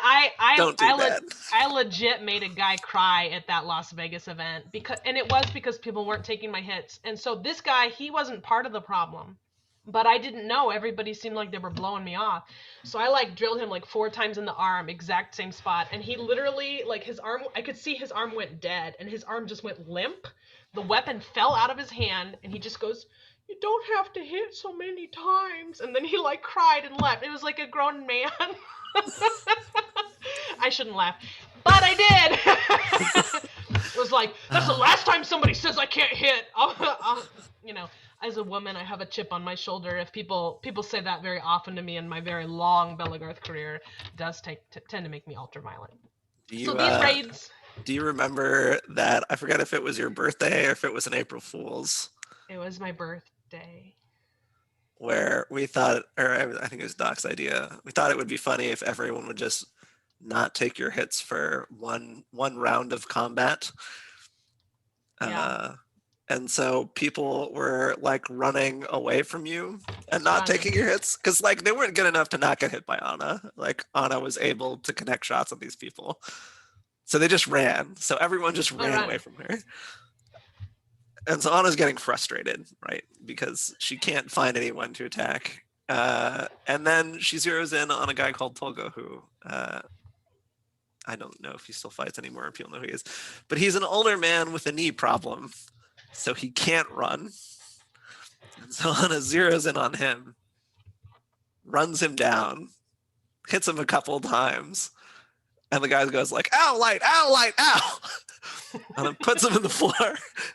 Don't do that. I legit made a guy cry at that Las Vegas event, and it was because people weren't taking my hits. And so this guy, he wasn't part of the problem, but I didn't know. Everybody seemed like they were blowing me off. So I, like, drilled him like 4 times in the arm, exact same spot. And he literally, like, his arm, I could see his arm went dead, and his arm just went limp. The weapon fell out of his hand, and he just goes, you don't have to hit so many times. And then he, like, cried and left. It was like a grown man. I shouldn't laugh, but I did. It was like, that's the last time somebody says I can't hit. As a woman, I have a chip on my shoulder. If people say that very often to me in my very long Belagarth career, it does tend to make me ultra violent. So these raids. Do you remember that? I forget if it was your birthday or if it was an April Fool's. It was my birthday. Where we thought, or I think it was Doc's idea, we thought it would be funny if everyone would just not take your hits for one round of combat. Yeah. And so people were, like, running away from you and not taking your hits because, like, they weren't good enough to not get hit by Anna. Like, Anna was able to connect shots on these people, so they just ran. So everyone just ran away from her. And so Anna's getting frustrated, right? Because she can't find anyone to attack. And then she zeroes in on a guy called Tolga, who I don't know if he still fights anymore, or people know who he is. But he's an older man with a knee problem, so he can't run. And so Anna zeroes in on him, runs him down, hits him a couple times, and the guy goes like, ow, light, ow! And then puts him in the floor,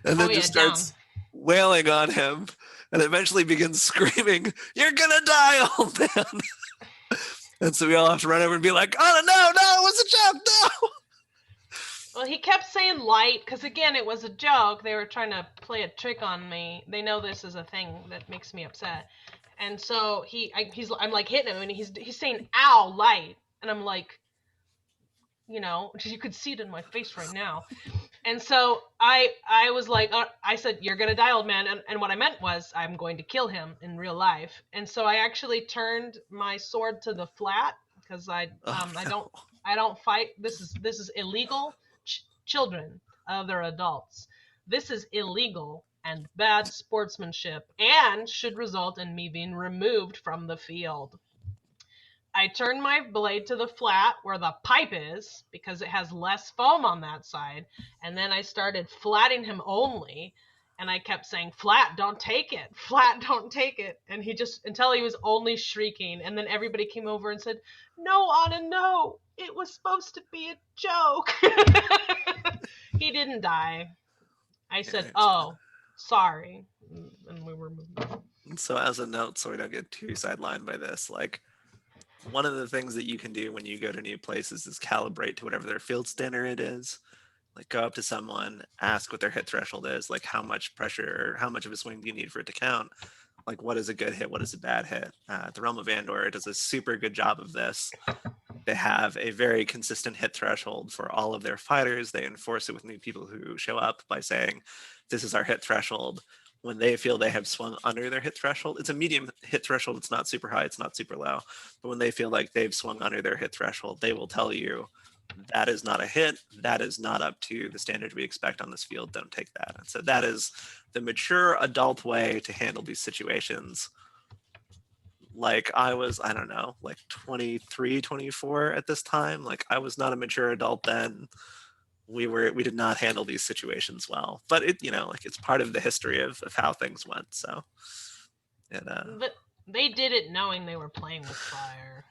and then just starts wailing on him, and eventually begins screaming, you're gonna die, old man! And so we all have to run over and be like, oh, no, it was a joke, no! Well, he kept saying light, because, again, it was a joke. They were trying to play a trick on me. They know this is a thing that makes me upset. And so I'm, like, hitting him, and he's saying, ow, light. And I'm like, you could see it in my face right now. And so I was like, I said, you're going to die, old man. And what I meant was, I'm going to kill him in real life. And so I actually turned my sword to the flat, because I don't fight. This is illegal. Children, other adults. This is illegal and bad sportsmanship, and should result in me being removed from the field. I turned my blade to the flat where the pipe is, because it has less foam on that side, and then I started flatting him only, and I kept saying, flat, don't take it, flat, don't take it, and he just, until he was only shrieking, and then everybody came over and said, no, Anna, no, it was supposed to be a joke. He didn't die. I said, oh, sorry, and we were moving on. So as a note, so we don't get too sidelined by this, like, one of the things that you can do when you go to new places is calibrate to whatever their field standard is. Like, go up to someone, ask what their hit threshold is, like how much pressure or how much of a swing do you need for it to count. like what is a good hit, what is a bad hit. The Realm of Andor does a super good job of this. They have a very consistent hit threshold for all of their fighters. They enforce it with new people who show up by saying, this is our hit threshold. When they feel they have swung under their hit threshold, it's a medium hit threshold. It's not super high, it's not super low. But when they feel like they've swung under their hit threshold, they will tell you, that is not a hit. That is not up to the standard we expect on this field. Don't take that. And so that is the mature adult way to handle these situations. Like I was, I don't know, like 23, 24 at this time. Like I was not a mature adult then. We did not handle these situations well, but it, like it's part of the history of how things went. So But they did it knowing they were playing with fire.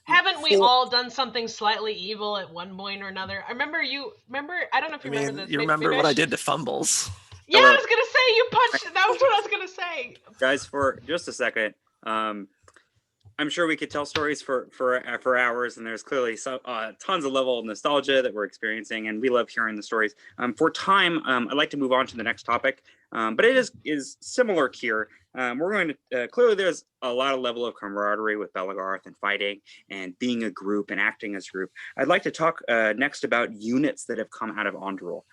Haven't we all done something slightly evil at one point or another? I remember, I don't know if you remember this. You remember what I did to Fumbles. Yeah, I was gonna say you punched. That was what I was gonna say. Guys, for just a second, I'm sure we could tell stories for hours, and there's clearly tons of level of nostalgia that we're experiencing, and we love hearing the stories. For time, I'd like to move on to the next topic, but it is similar here. We're going to clearly there's a lot of level of camaraderie with Belagarth and fighting and being a group and acting as a group. I'd like to talk next about units that have come out of Anduril.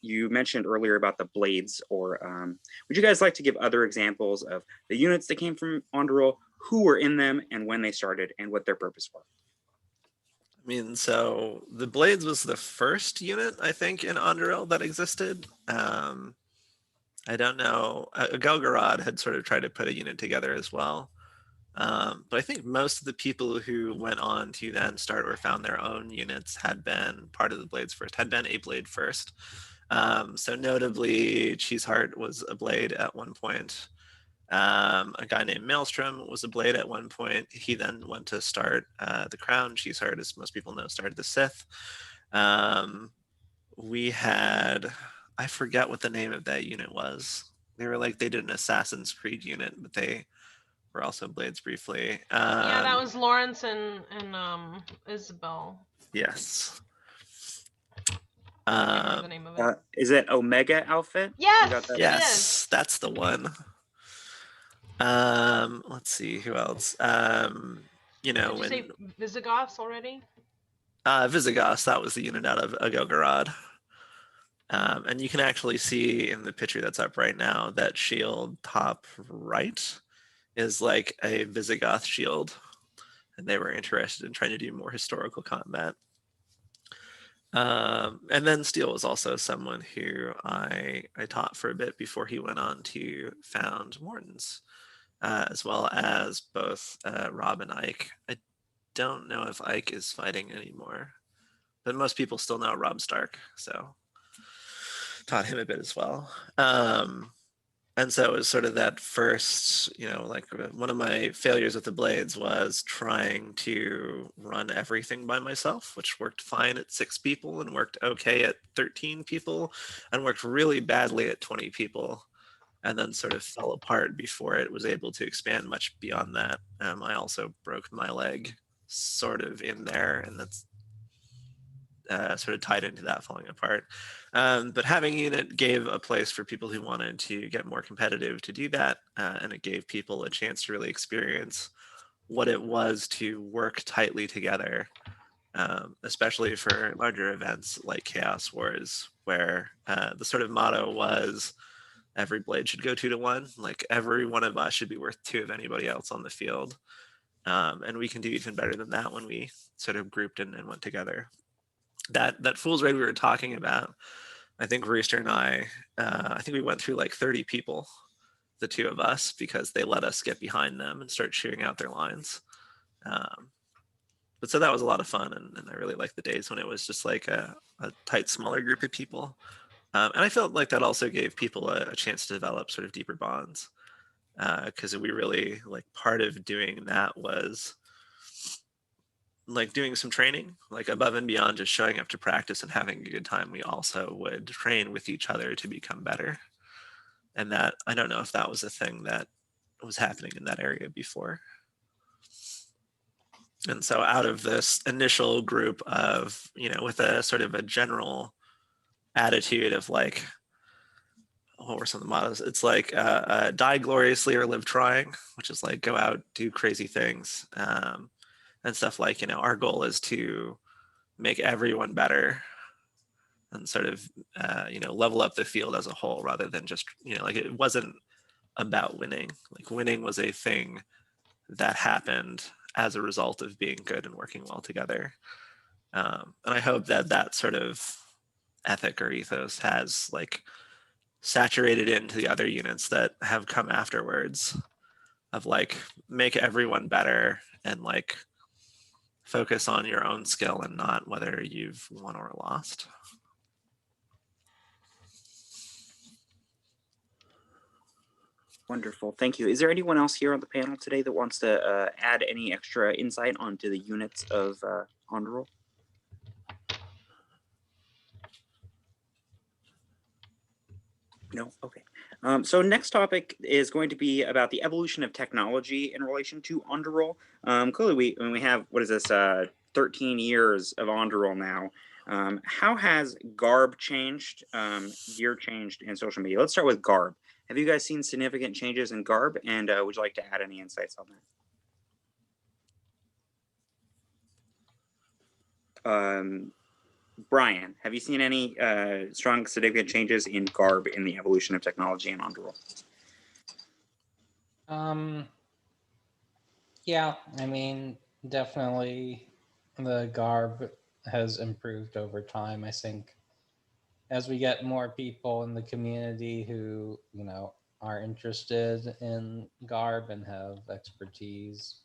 You mentioned earlier about the blades, or would you guys like to give other examples of the units that came from Anduril, who were in them, and when they started, and what their purpose was? I mean, so the blades was the first unit, I think, in Anduril that existed. I don't know. Gelgarad had sort of tried to put a unit together as well. But I think most of the people who went on to then start or found their own units had been part of the blades first, had been a blade first. So notably, Cheeseheart was a blade at one point. A guy named Maelstrom was a blade at one point. He then went to start the Crown. Cheeseheart, as most people know, started the Sith. We had, I forget what the name of that unit was. They did an Assassin's Creed unit, but they were also blades briefly. Yeah, that was Lawrence and Isabel. Yes. I can't remember the name of it. Is it Omega outfit? Yes. Yes, that's the one. Let's see who else. Did you say Visigoths already? Visigoths, that was the unit out of Agogorod. And you can actually see in the picture that's up right now that shield top right is like a Visigoth shield, and they were interested in trying to do more historical combat. And then Steele was also someone who I taught for a bit before he went on to found Morton's, as well as both Rob and Ike. I don't know if Ike is fighting anymore, but most people still know Rob Stark, so taught him a bit as well. And so it was sort of that first, one of my failures with the blades was trying to run everything by myself, which worked fine at 6 people and worked okay at 13 people and worked really badly at 20 people, and then sort of fell apart before it was able to expand much beyond that. I also broke my leg sort of in there, and that's sort of tied into that falling apart. But having a unit gave a place for people who wanted to get more competitive to do that, and it gave people a chance to really experience what it was to work tightly together, especially for larger events like Chaos Wars, where the sort of motto was every blade should go 2 to 1. Like every one of us should be worth 2 of anybody else on the field. And we can do even better than that when we sort of grouped and went together. That Fool's Raid we were talking about, I think Rooster and I think we went through like 30 people, the 2 of us, because they let us get behind them and start shooting out their lines. But so that was a lot of fun, and I really liked the days when it was just like a tight, smaller group of people. And I felt like that also gave people a chance to develop sort of deeper bonds, because we really, like, part of doing that was like doing some training, like above and beyond just showing up to practice and having a good time. We also would train with each other to become better. And that, I don't know if that was a thing that was happening in that area before. And so out of this initial group of, with a sort of a general attitude of like, what were some of the mottos? It's like die gloriously or live trying, which is like go out, do crazy things, and stuff like, our goal is to make everyone better and sort of, level up the field as a whole rather than just, like it wasn't about winning. Like winning was a thing that happened as a result of being good and working well together. And I hope that that sort of ethic or ethos has like saturated into the other units that have come afterwards of like make everyone better and like focus on your own skill and not whether you've won or lost. Wonderful, thank you. Is there anyone else here on the panel today that wants to add any extra insight onto the units of Anduril? No? Okay. So next topic is going to be about the evolution of technology in relation to Anduril. Clearly, we have, what is this, 13 years of Anduril now. How has garb changed, gear changed, and social media? Let's start with garb. Have you guys seen significant changes in garb, and would you like to add any insights on that? Brian, have you seen any strong, significant changes in garb in the evolution of technology in Anduril? Yeah, I mean, definitely the garb has improved over time. I think as we get more people in the community who, are interested in garb and have expertise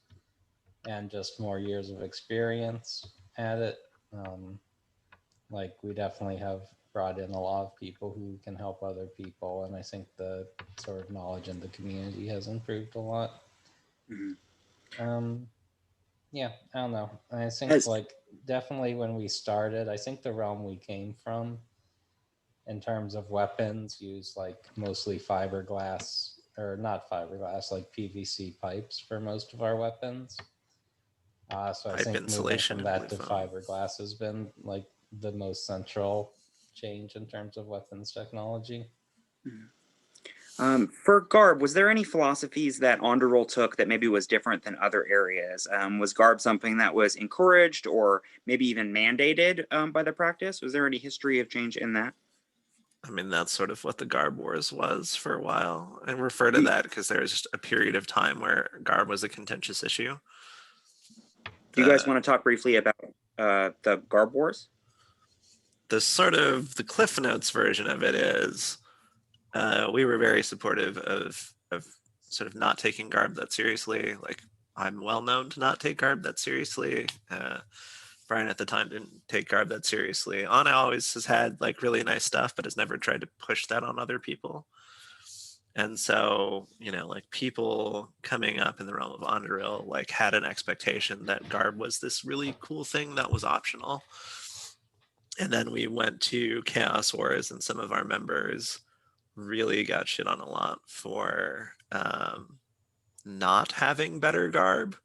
and just more years of experience at it, like we definitely have brought in a lot of people who can help other people, and I think the sort of knowledge in the community has improved a lot. Mm-hmm. Yeah, I don't know. I think like definitely when we started, I think the realm we came from in terms of weapons use like mostly fiberglass, or not fiberglass, like PVC pipes for most of our weapons. So I Pipe think moving insulation from and that to blue foam. fiberglass has been like the most central change in terms of weapons technology. For garb, was there any philosophies that Anduril took that maybe was different than other areas? Was garb something that was encouraged or maybe even mandated by the practice? Was there any history of change in that? I mean, that's sort of what the garb wars was for a while. I refer to that because there was just a period of time where garb was a contentious issue. Do you guys want to talk briefly about the garb wars? The sort of the Cliff Notes version of it is we were very supportive of sort of not taking garb that seriously. Like I'm well known to not take garb that seriously. Brian at the time didn't take garb that seriously. Anna always has had like really nice stuff, but has never tried to push that on other people. And so, like people coming up in the realm of Anduril, like had an expectation that garb was this really cool thing that was optional. And then we went to Chaos Wars, and some of our members really got shit on a lot for not having better garb.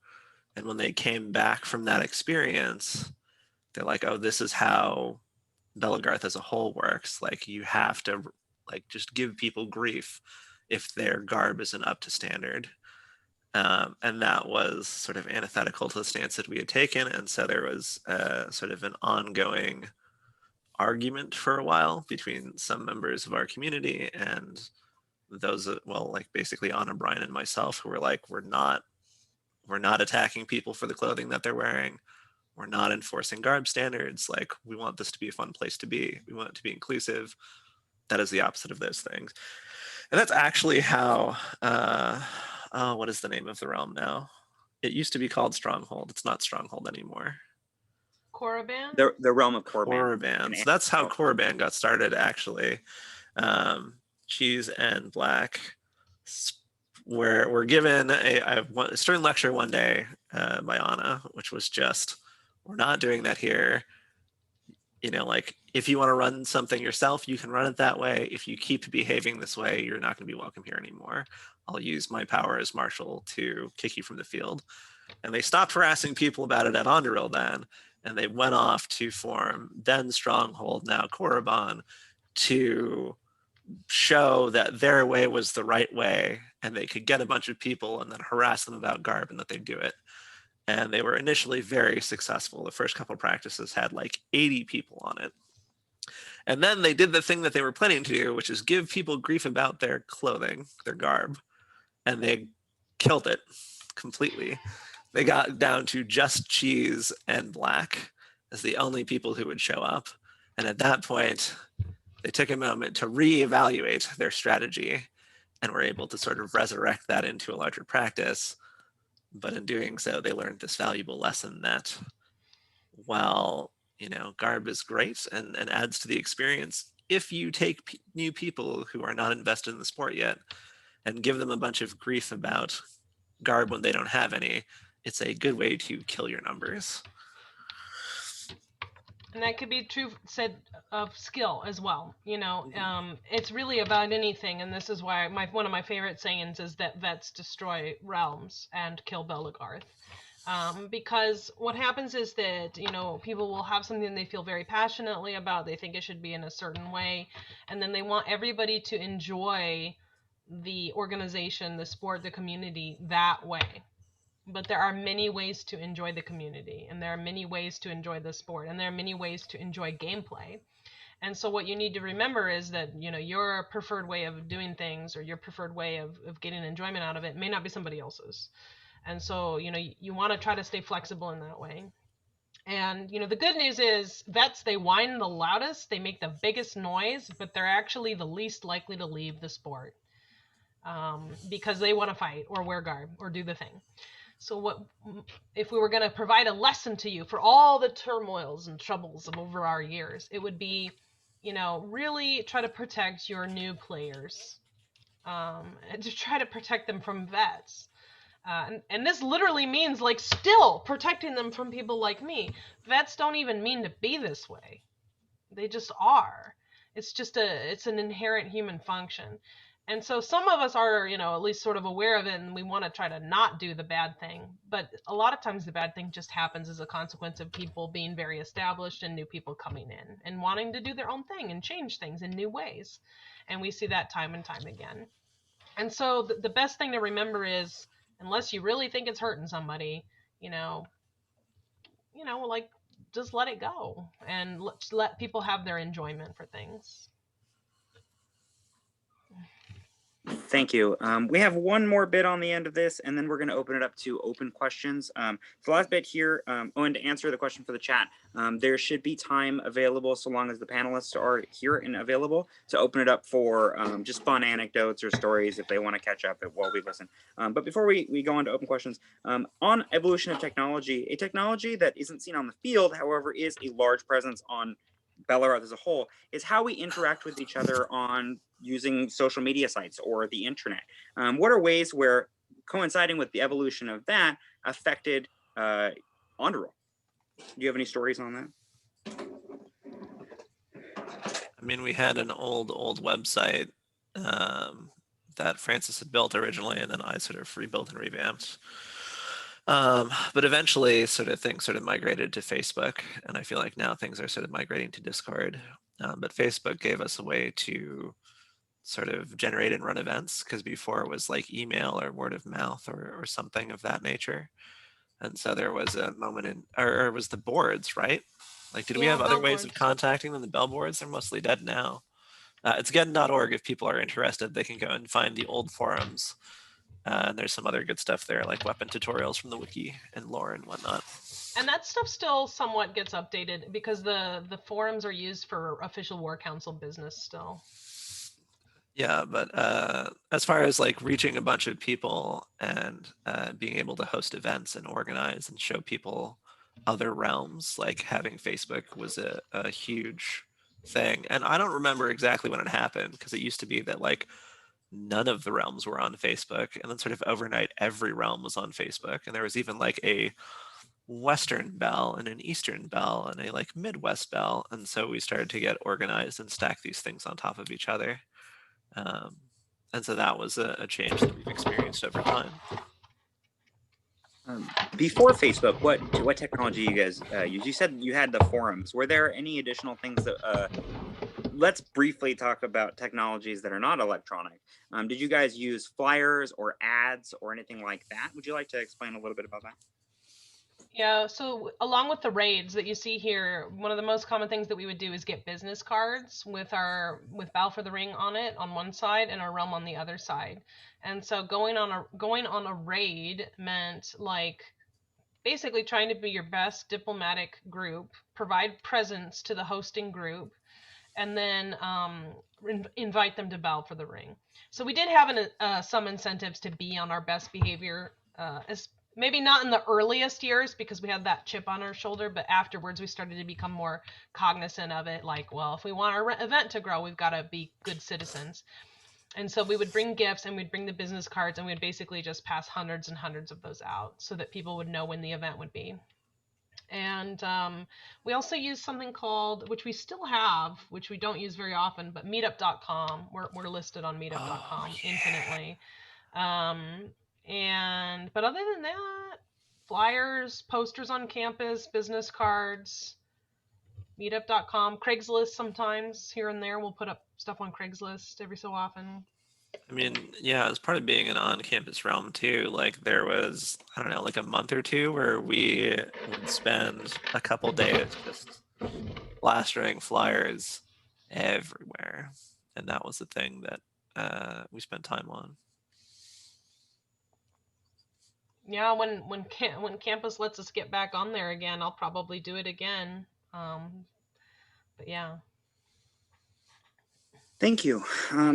And when they came back from that experience, they're like, oh, this is how Belagarth as a whole works. Like you have to like just give people grief if their garb isn't up to standard. And that was sort of antithetical to the stance that we had taken. And so there was sort of an ongoing argument for a while between some members of our community and those, well, like basically Anna, Brian, and myself, who were like, we're not attacking people for the clothing that they're wearing. We're not enforcing garb standards. Like we want this to be a fun place to be. We want it to be inclusive. That is the opposite of those things. And that's actually how, what is the name of the realm now? It used to be called Stronghold. It's not Stronghold anymore. Korriban? The realm of Korriban. Korriban. So that's how Korriban got started, actually. Cheese and Black we're given a stern lecture one day by Anna, which was just, we're not doing that here. Like if you want to run something yourself, you can run it that way. If you keep behaving this way, you're not going to be welcome here anymore. I'll use my power as marshal to kick you from the field. And they stopped harassing people about it at Anduril then, and they went off to form then Stronghold, now Korriban, to show that their way was the right way, and they could get a bunch of people and then harass them about garb and that they'd do it. And they were initially very successful. The first couple practices had like 80 people on it. And then they did the thing that they were planning to do, which is give people grief about their clothing, their garb, and they killed it completely. They got down to just cheese and black as the only people who would show up. And at that point, they took a moment to reevaluate their strategy and were able to sort of resurrect that into a larger practice. But in doing so, they learned this valuable lesson that while, you know, garb is great and adds to the experience, if you take new people who are not invested in the sport yet and give them a bunch of grief about garb when they don't have any, it's a good way to kill your numbers. And that could be true said of skill as well. You know, it's really about anything, and this is why one of my favorite sayings is that vets destroy realms and kill Belegarth. Because what happens is that, you know, people will have something they feel very passionately about, they think it should be in a certain way, and then they want everybody to enjoy the organization, the sport, the community that way. But there are many ways to enjoy the community, and there are many ways to enjoy the sport, and there are many ways to enjoy gameplay. And so what you need to remember is that, you know, your preferred way of doing things or your preferred way of getting enjoyment out of it may not be somebody else's. And so, you know, you want to try to stay flexible in that way. And, you know, the good news is vets, they whine the loudest, they make the biggest noise, but they're actually the least likely to leave the sport because they want to fight or wear garb or do the thing. So what if we were going to provide a lesson to you for all the turmoils and troubles of over our years? It would be, you know, really try to protect your new players, and to try to protect them from vets. And this literally means like still protecting them from people like me. Vets don't even mean to be this way. They just are. It's an inherent human function. And so some of us are, you know, at least sort of aware of it, and we want to try to not do the bad thing. But a lot of times the bad thing just happens as a consequence of people being very established and new people coming in and wanting to do their own thing and change things in new ways. And we see that time and time again. And so the best thing to remember is, unless you really think it's hurting somebody, you know, like just let it go and let people have their enjoyment for things. Thank you. We have one more bit on the end of this, and then we're going to open it up to open questions. The last bit here, and to answer the question for the chat, there should be time available so long as the panelists are here and available to open it up for just fun anecdotes or stories if they want to catch up while we listen. But before we go on to open questions, on evolution of technology, a technology that isn't seen on the field, however, is a large presence on Belegarth as a whole, is how we interact with each other on using social media sites or the internet. What are ways where coinciding with the evolution of that affected Anduril? Do you have any stories on that? I mean, we had an old website that Francis had built originally, and then I sort of rebuilt and revamped. But eventually things sort of migrated to Facebook, and I feel like now things are sort of migrating to Discord. But Facebook gave us a way to sort of generate and run events, because before it was like email or word of mouth or something of that nature. And so there was a moment or it was the boards, right? Like, did we have other ways of contacting them? The bell boards, they're mostly dead now. It's again.org. If people are interested, they can go and find the old forums. And there's some other good stuff there, like weapon tutorials from the wiki and lore and whatnot. And that stuff still somewhat gets updated because the forums are used for official War Council business still. Yeah, but as far as like reaching a bunch of people and being able to host events and organize and show people other realms, like having Facebook was a huge thing. And I don't remember exactly when it happened, because it used to be that like none of the realms were on Facebook, and then sort of overnight every realm was on Facebook, and there was even like a Western bell and an Eastern bell and a like Midwest bell, and so we started to get organized and stack these things on top of each other, and so that was a change that we've experienced over time. Before Facebook, what technology you guys used? You said you had the forums. Were there any additional things that let's briefly talk about technologies that are not electronic. Did you guys use flyers or ads or anything like that? Would you like to explain a little bit about that? Yeah, so along with the raids that you see here, one of the most common things that we would do is get business cards with Battle for the Ring on it on one side and our realm on the other side. And so going on a raid meant like basically trying to be your best diplomatic group, provide presents to the hosting group, and then invite them to Battle for the Ring. So we did have some incentives to be on our best behavior, as maybe not in the earliest years because we had that chip on our shoulder, but afterwards we started to become more cognizant of it. Like, well, if we want our event to grow, we've got to be good citizens. And so we would bring gifts and we'd bring the business cards and we'd basically just pass hundreds and hundreds of those out so that people would know when the event would be. And we also use something called, which we still have, which we don't use very often, but meetup.com. We're listed on meetup.com infinitely. But other than that, flyers, posters on campus, business cards, meetup.com, Craigslist sometimes here and there. We'll put up stuff on Craigslist every so often. I mean, yeah, as part of being an on-campus realm too, like there was, I don't know, like a month or two where we would spend a couple days just plastering flyers everywhere. And that was the thing that we spent time on. Yeah, when campus lets us get back on there again, I'll probably do it again. But yeah. Thank you.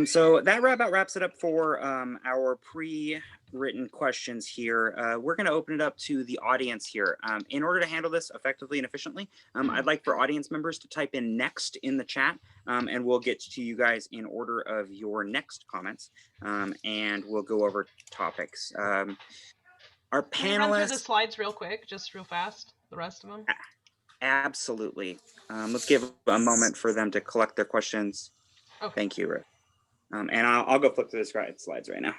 So that about wraps it up for our pre-written questions here. We're going to open it up to the audience here. In order to handle this effectively and efficiently, I'd like for audience members to type in next in the chat, and we'll get to you guys in order of your next comments, and we'll go over topics. Our panelists... Can you run through the slides real quick, just real fast, the rest of them? Absolutely. Let's give a moment for them to collect their questions. Okay. Thank you, Rick. And I'll go flip through the slides right now.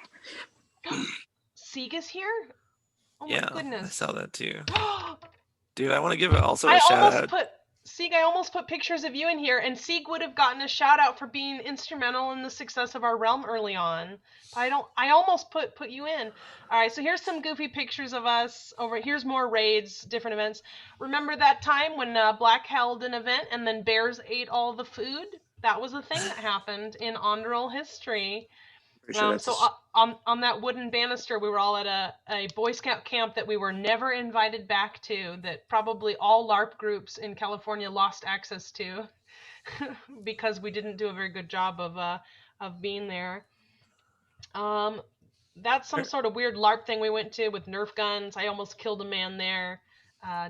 Sieg is here? Oh yeah, my goodness. I saw that too. Dude, I want to give it also a shout out. Sieg, I almost put pictures of you in here, and Sieg would have gotten a shout out for being instrumental in the success of our realm early on. I almost put you in. All right, so here's some goofy pictures of us over. Here's more raids, different events. Remember that time when Black held an event and then bears ate all the food? That was a thing that happened in Anduril history. Sure so on that wooden banister, we were all at a Boy Scout camp that we were never invited back to, that probably all LARP groups in California lost access to because we didn't do a very good job of being there. That's some sort of weird LARP thing we went to with Nerf guns. I almost killed a man there.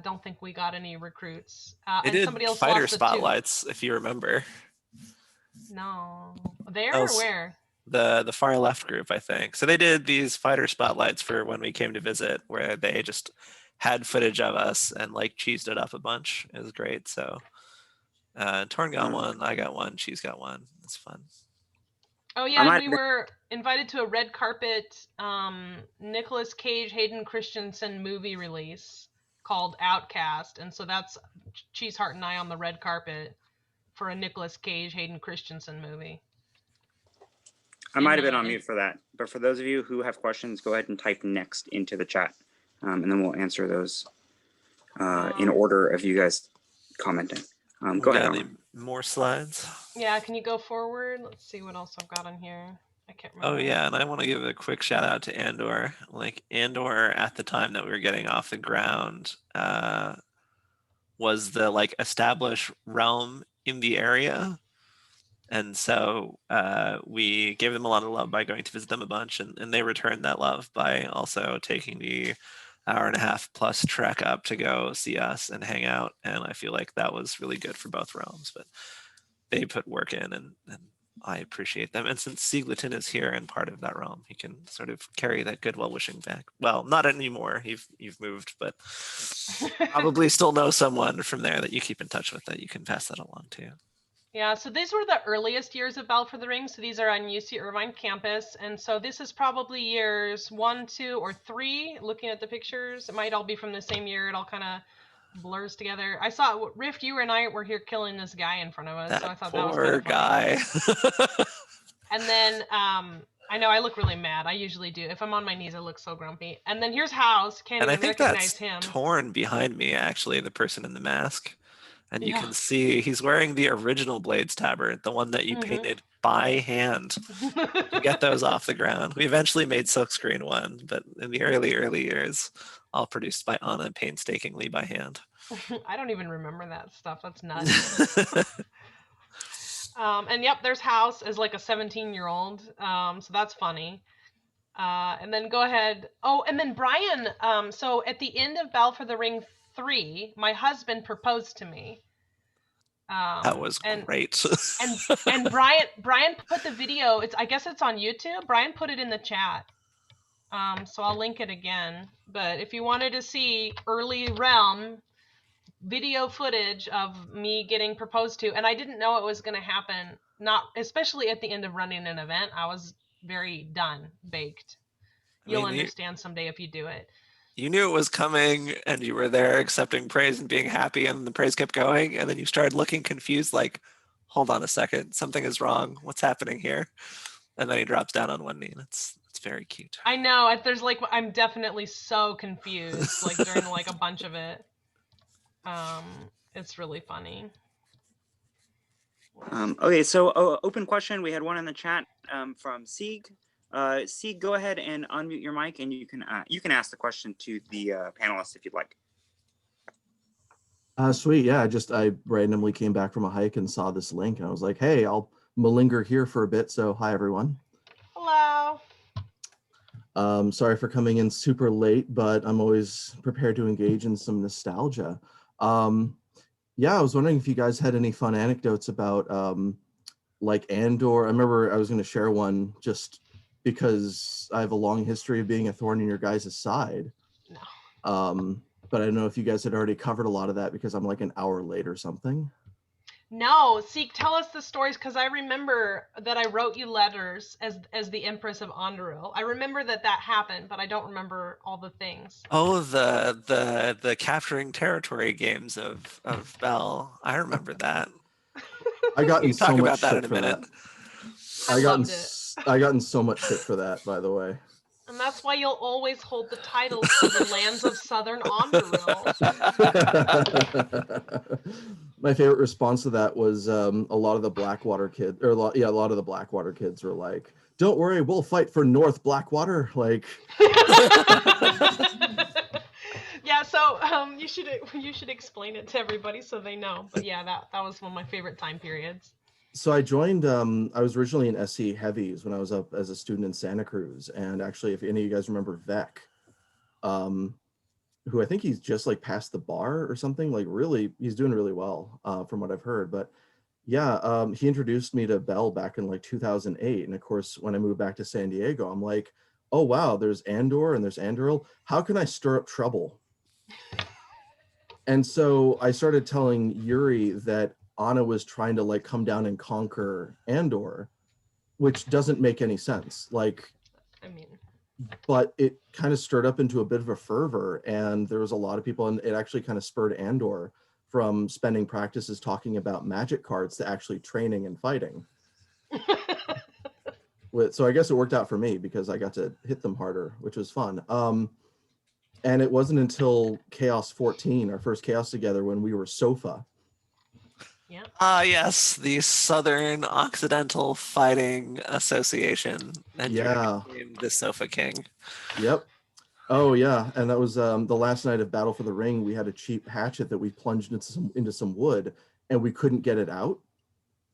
Don't think we got any recruits. They did somebody else fighter spotlights, if you remember. No. There or where? The far left group, I think. So they did these fighter spotlights for when we came to visit, where they just had footage of us and like cheesed it up a bunch. It was great. So Torn got one, I got one, Cheese got one. It's fun. Oh yeah, we were invited to a red carpet Nicolas Cage, Hayden Christensen movie release called Outcast, and so that's Cheeseheart and I on the red carpet for a Nicolas Cage, Hayden Christensen movie. I might have been on mute for that, but for those of you who have questions, go ahead and type next into the chat, and then we'll answer those in order of you guys commenting. Go ahead. Any more slides? Yeah, can you go forward? Let's see what else I've got on here. I can't remember. Oh yeah, and I want to give a quick shout out to Andor. Like Andor, at the time that we were getting off the ground, was the like established realm in the area. And so we gave them a lot of love by going to visit them a bunch, and they returned that love by also taking the hour-and-a-half plus trek up to go see us and hang out. And I feel like that was really good for both realms, but they put work in, and I appreciate them. And since Siegleton is here and part of that realm, he can sort of carry that goodwill wishing back. Well, not anymore. You've moved, but probably still know someone from there that you keep in touch with that you can pass that along to. Yeah, so these were the earliest years of Battle for the Ring. So these are on UC Irvine campus. And so this is probably years 1, 2, or 3, looking at the pictures. It might all be from the same year. It all kind of blurs together. I saw Rift. You and I were here killing this guy in front of us, so I That thought that was kind poor of funny. guy. And then I know I look really mad. I usually do. If I'm on my knees, I look so grumpy. And then here's House. Can't And I even think recognize that's him. Torn behind me, actually, the person in the mask. And you Yeah. can see he's wearing the original Blades tabard, the one that you painted by hand to get those off the ground. We eventually made silkscreen one, but in the early years, all produced by Anna painstakingly by hand. I don't even remember that stuff. That's nuts. And yep, there's House as like a 17-year-old. So that's funny. And then go ahead. Oh, and then Brian. So at the end of Battle for the Ring 3, my husband proposed to me. That was great. and Brian put the video. I guess it's on YouTube. Brian put it in the chat. So I'll link it again. But if you wanted to see early Realm video footage of me getting proposed to, and I didn't know it was going to happen, not especially at the end of running an event. I was very done, baked. You'll understand someday if you do it. You knew it was coming, and you were there accepting praise and being happy, and the praise kept going, and then you started looking confused, like, hold on a second, something is wrong. What's happening here? And then he drops down on one knee, and it's very cute. I know. There's like, I'm definitely so confused, like during like a bunch of it. It's really funny. Okay, so open question. We had one in the chat from Sieg. Sieg, go ahead and unmute your mic, and you can ask the question to the panelists if you'd like. Sweet, yeah. I randomly came back from a hike and saw this link, and I was like, hey, I'll malinger here for a bit. So hi, everyone. Hello. Sorry for coming in super late, but I'm always prepared to engage in some nostalgia. Yeah, I was wondering if you guys had any fun anecdotes about like Andor. I remember I was going to share one just because I have a long history of being a thorn in your guys' side. No. But I don't know if you guys had already covered a lot of that because I'm like an hour late or something. No, Seek, tell us the stories, because I remember that I wrote you letters as the Empress of Anduril. I remember that happened, but I don't remember all the things. Oh, the capturing territory games of Bell. I remember that. I got We in can talk so much about that shit in a for minute. that. I got in so much shit for that, by the way. And that's why you'll always hold the titles to the lands of Southern Anduril. My favorite response to that was a lot of the Blackwater kids, a lot of the Blackwater kids were like, "Don't worry, we'll fight for North Blackwater." Like, yeah. So you should explain it to everybody so they know. But yeah, that was one of my favorite time periods. So I joined, I was originally in SC Heavies when I was up as a student in Santa Cruz. And actually, if any of you guys remember Vec, who I think he's just like passed the bar or something, like really, he's doing really well from what I've heard. But yeah, he introduced me to Bell back in like 2008. And of course, when I moved back to San Diego, I'm like, oh, wow, there's Andor and there's Anduril. How can I stir up trouble? And so I started telling Yuri that Anna was trying to like come down and conquer Andor, which doesn't make any sense. Like, I mean, but it kind of stirred up into a bit of a fervor, and there was a lot of people, and it actually kind of spurred Andor from spending practices talking about magic cards to actually training and fighting. So I guess it worked out for me because I got to hit them harder, which was fun. And it wasn't until Chaos 14, our first Chaos together, when we were Sofa. Yeah. Yes, the Southern Occidental Fighting Association. And Yeah. you became the Sofa King. Yep. Oh yeah, and that was the last night of Battle for the Ring. We had a cheap hatchet that we plunged into some wood, and we couldn't get it out.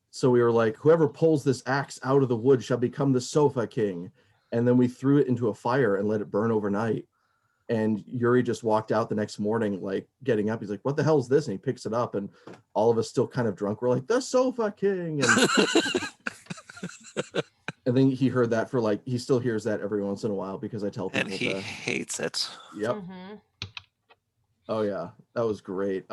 So we were like, whoever pulls this axe out of the wood shall become the Sofa King. And then we threw it into a fire and let it burn overnight. And Yuri just walked out the next morning, like getting up. He's like, what the hell is this? And he picks it up, and all of us still kind of drunk. We're like, the Sofa King. And, and then he heard that for like, he still hears that every once in a while because I tell people. And he hates it. Yep. Mm-hmm. Oh yeah, that was great.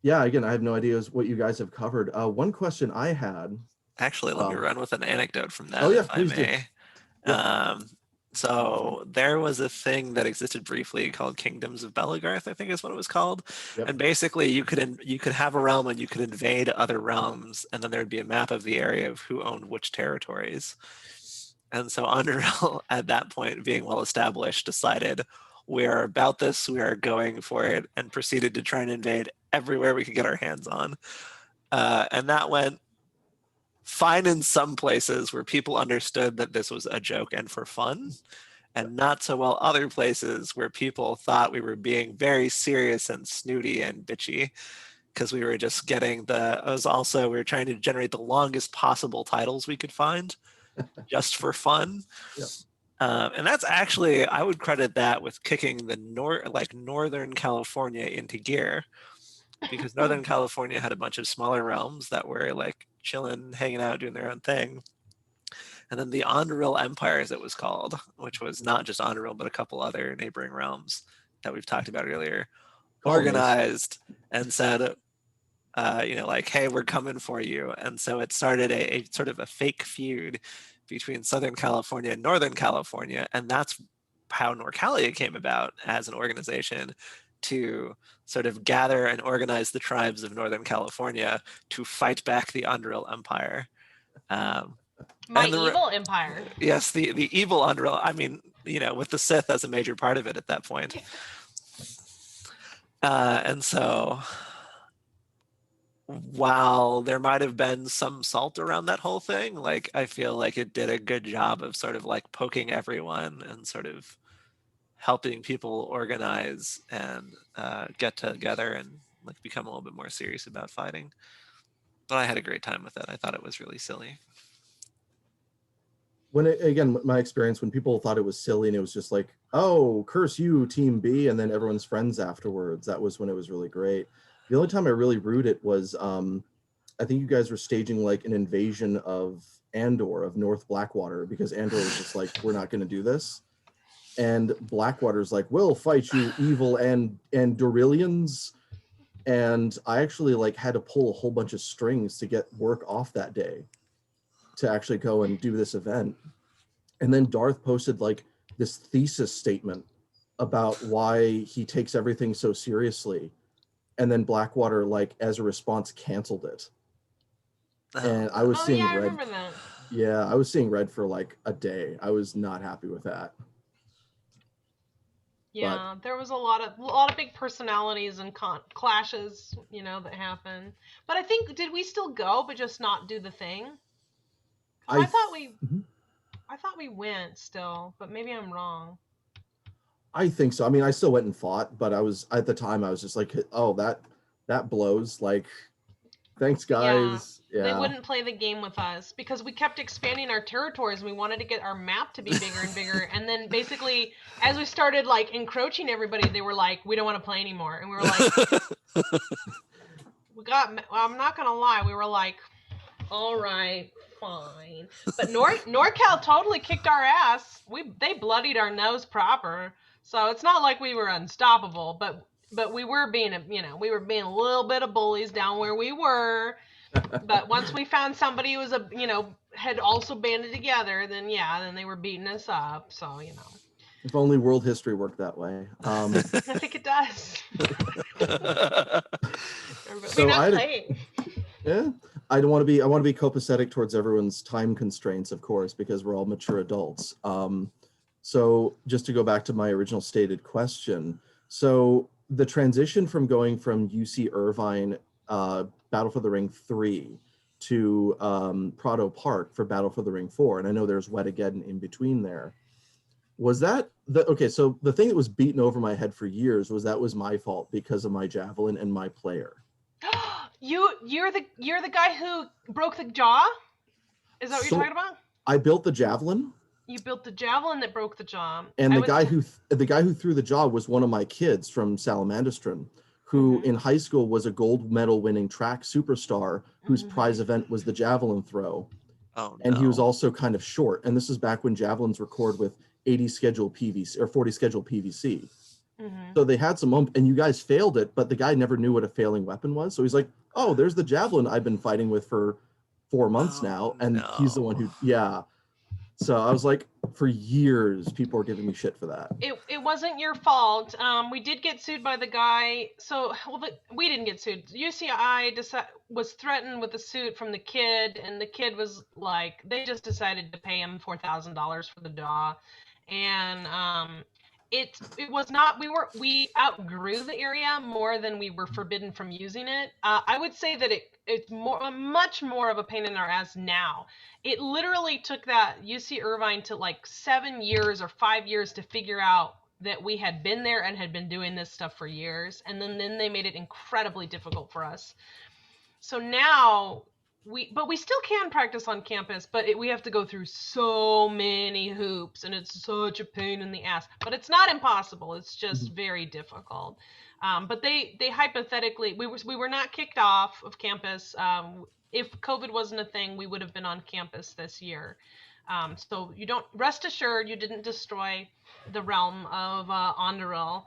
Yeah, again, I have no idea what you guys have covered. One question I had. Actually, let me run with an anecdote from that, oh yeah, if I please may. do. Yeah. So there was a thing that existed briefly called Kingdoms of Belagarth, I think is what it was called. Yep. And basically you could have a realm and you could invade other realms, and then there would be a map of the area of who owned which territories. And so Anduril, at that point, being well established, decided we are about this, we are going for it, and proceeded to try and invade everywhere we could get our hands on. And that went fine in some places where people understood that this was a joke and for fun, and not so well other places where people thought we were being very serious and snooty and bitchy, because we were just getting we were trying to generate the longest possible titles we could find just for fun. Yep. And that's actually, I would credit that with kicking the Northern California into gear, because Northern California had a bunch of smaller realms that were like chilling, hanging out, doing their own thing. And then the Anduril Empire, as it was called, which was not just Anduril, but a couple other neighboring realms that we've talked about earlier, organized and said, like, hey, we're coming for you. And so it started a sort of a fake feud between Southern California and Northern California. And that's how Norcalia came about as an organization, to sort of gather and organize the tribes of Northern California to fight back the Anduril Empire. My evil empire. Yes, the evil Anduril. I mean, with the Sith as a major part of it at that point. And so, while there might have been some salt around that whole thing, like, I feel like it did a good job of sort of like poking everyone and sort of helping people organize and get together and like become a little bit more serious about fighting. But I had a great time with it. I thought it was really silly. Again, my experience, when people thought it was silly and it was just like, oh, curse you, Team B, and then everyone's friends afterwards, that was when it was really great. The only time I really rued it was, I think you guys were staging like an invasion of Andor, of North Blackwater, because Andor was just like, we're not going to do this. And Blackwater's like, we'll fight you, evil Andurilians. And I actually like had to pull a whole bunch of strings to get work off that day to actually go and do this event. And then Darth posted like this thesis statement about why he takes everything so seriously. And then Blackwater, like, as a response, canceled it. And I was seeing I red. remember that. Yeah, I was seeing red for like a day. I was not happy with that. Yeah, there was a lot of big personalities and clashes, that happened. But I think, did we still go, but just not do the thing? I thought we went still, but maybe I'm wrong. I think so. I mean, I still went and fought, but at the time I was just like, oh, that blows. Like, thanks guys. Yeah. They wouldn't play the game with us because we kept expanding our territories. We wanted to get our map to be bigger and bigger. And then basically, as we started like encroaching everybody, they were like, we don't want to play anymore. And we were like, I'm not going to lie. We were like, all right, fine. But NorCal totally kicked our ass. They bloodied our nose proper. So it's not like we were unstoppable, but we were being we were being a little bit of bullies down where we were. But once we found somebody who was had also banded together, then they were beating us up. So if only world history worked that way. I think it does. So we're not playing. Yeah, I want to be copacetic towards everyone's time constraints, of course, because we're all mature adults. So just to go back to my original stated question, so the transition from going from UC Irvine Battle for the Ring 3 to Prado Park for Battle for the Ring 4, and I know there's Wetageddon in between there. Was that so the thing that was beaten over my head for years was my fault because of my javelin and my player. You're the guy who broke the jaw? Is that what you're talking about? I built the javelin. You built the javelin that broke the jaw. And the guy who threw the jaw was one of my kids from Salamandastron, who in high school was a gold medal winning track superstar whose prize event was the javelin throw. Oh, no. And he was also kind of short. And this is back when javelins were scored with 80 scheduled PVC or 40 scheduled PVC. So they had some and you guys failed it, but the guy never knew what a failing weapon was. So he's like, oh, there's the javelin I've been fighting with for 4 months now. And he's the one who, So I was like, for years, people were giving me shit for that. It wasn't your fault. We did get sued by the guy. So, we didn't get sued. UCI was threatened with a suit from the kid, and the kid was like, they just decided to pay him $4,000 for the DAW, and it was not. We outgrew the area more than we were forbidden from using it. I would say that it's much more of a pain in our ass now. It literally took that UC Irvine to like 7 years or 5 years to figure out that we had been there and had been doing this stuff for years, and then they made it incredibly difficult for us. So now we still can practice on campus, but we have to go through so many hoops, and it's such a pain in the ass. But it's not impossible. It's just very difficult. But they hypothetically, we were not kicked off of campus. If COVID wasn't a thing, we would have been on campus this year. So you don't, rest assured, you didn't destroy the realm of Anduril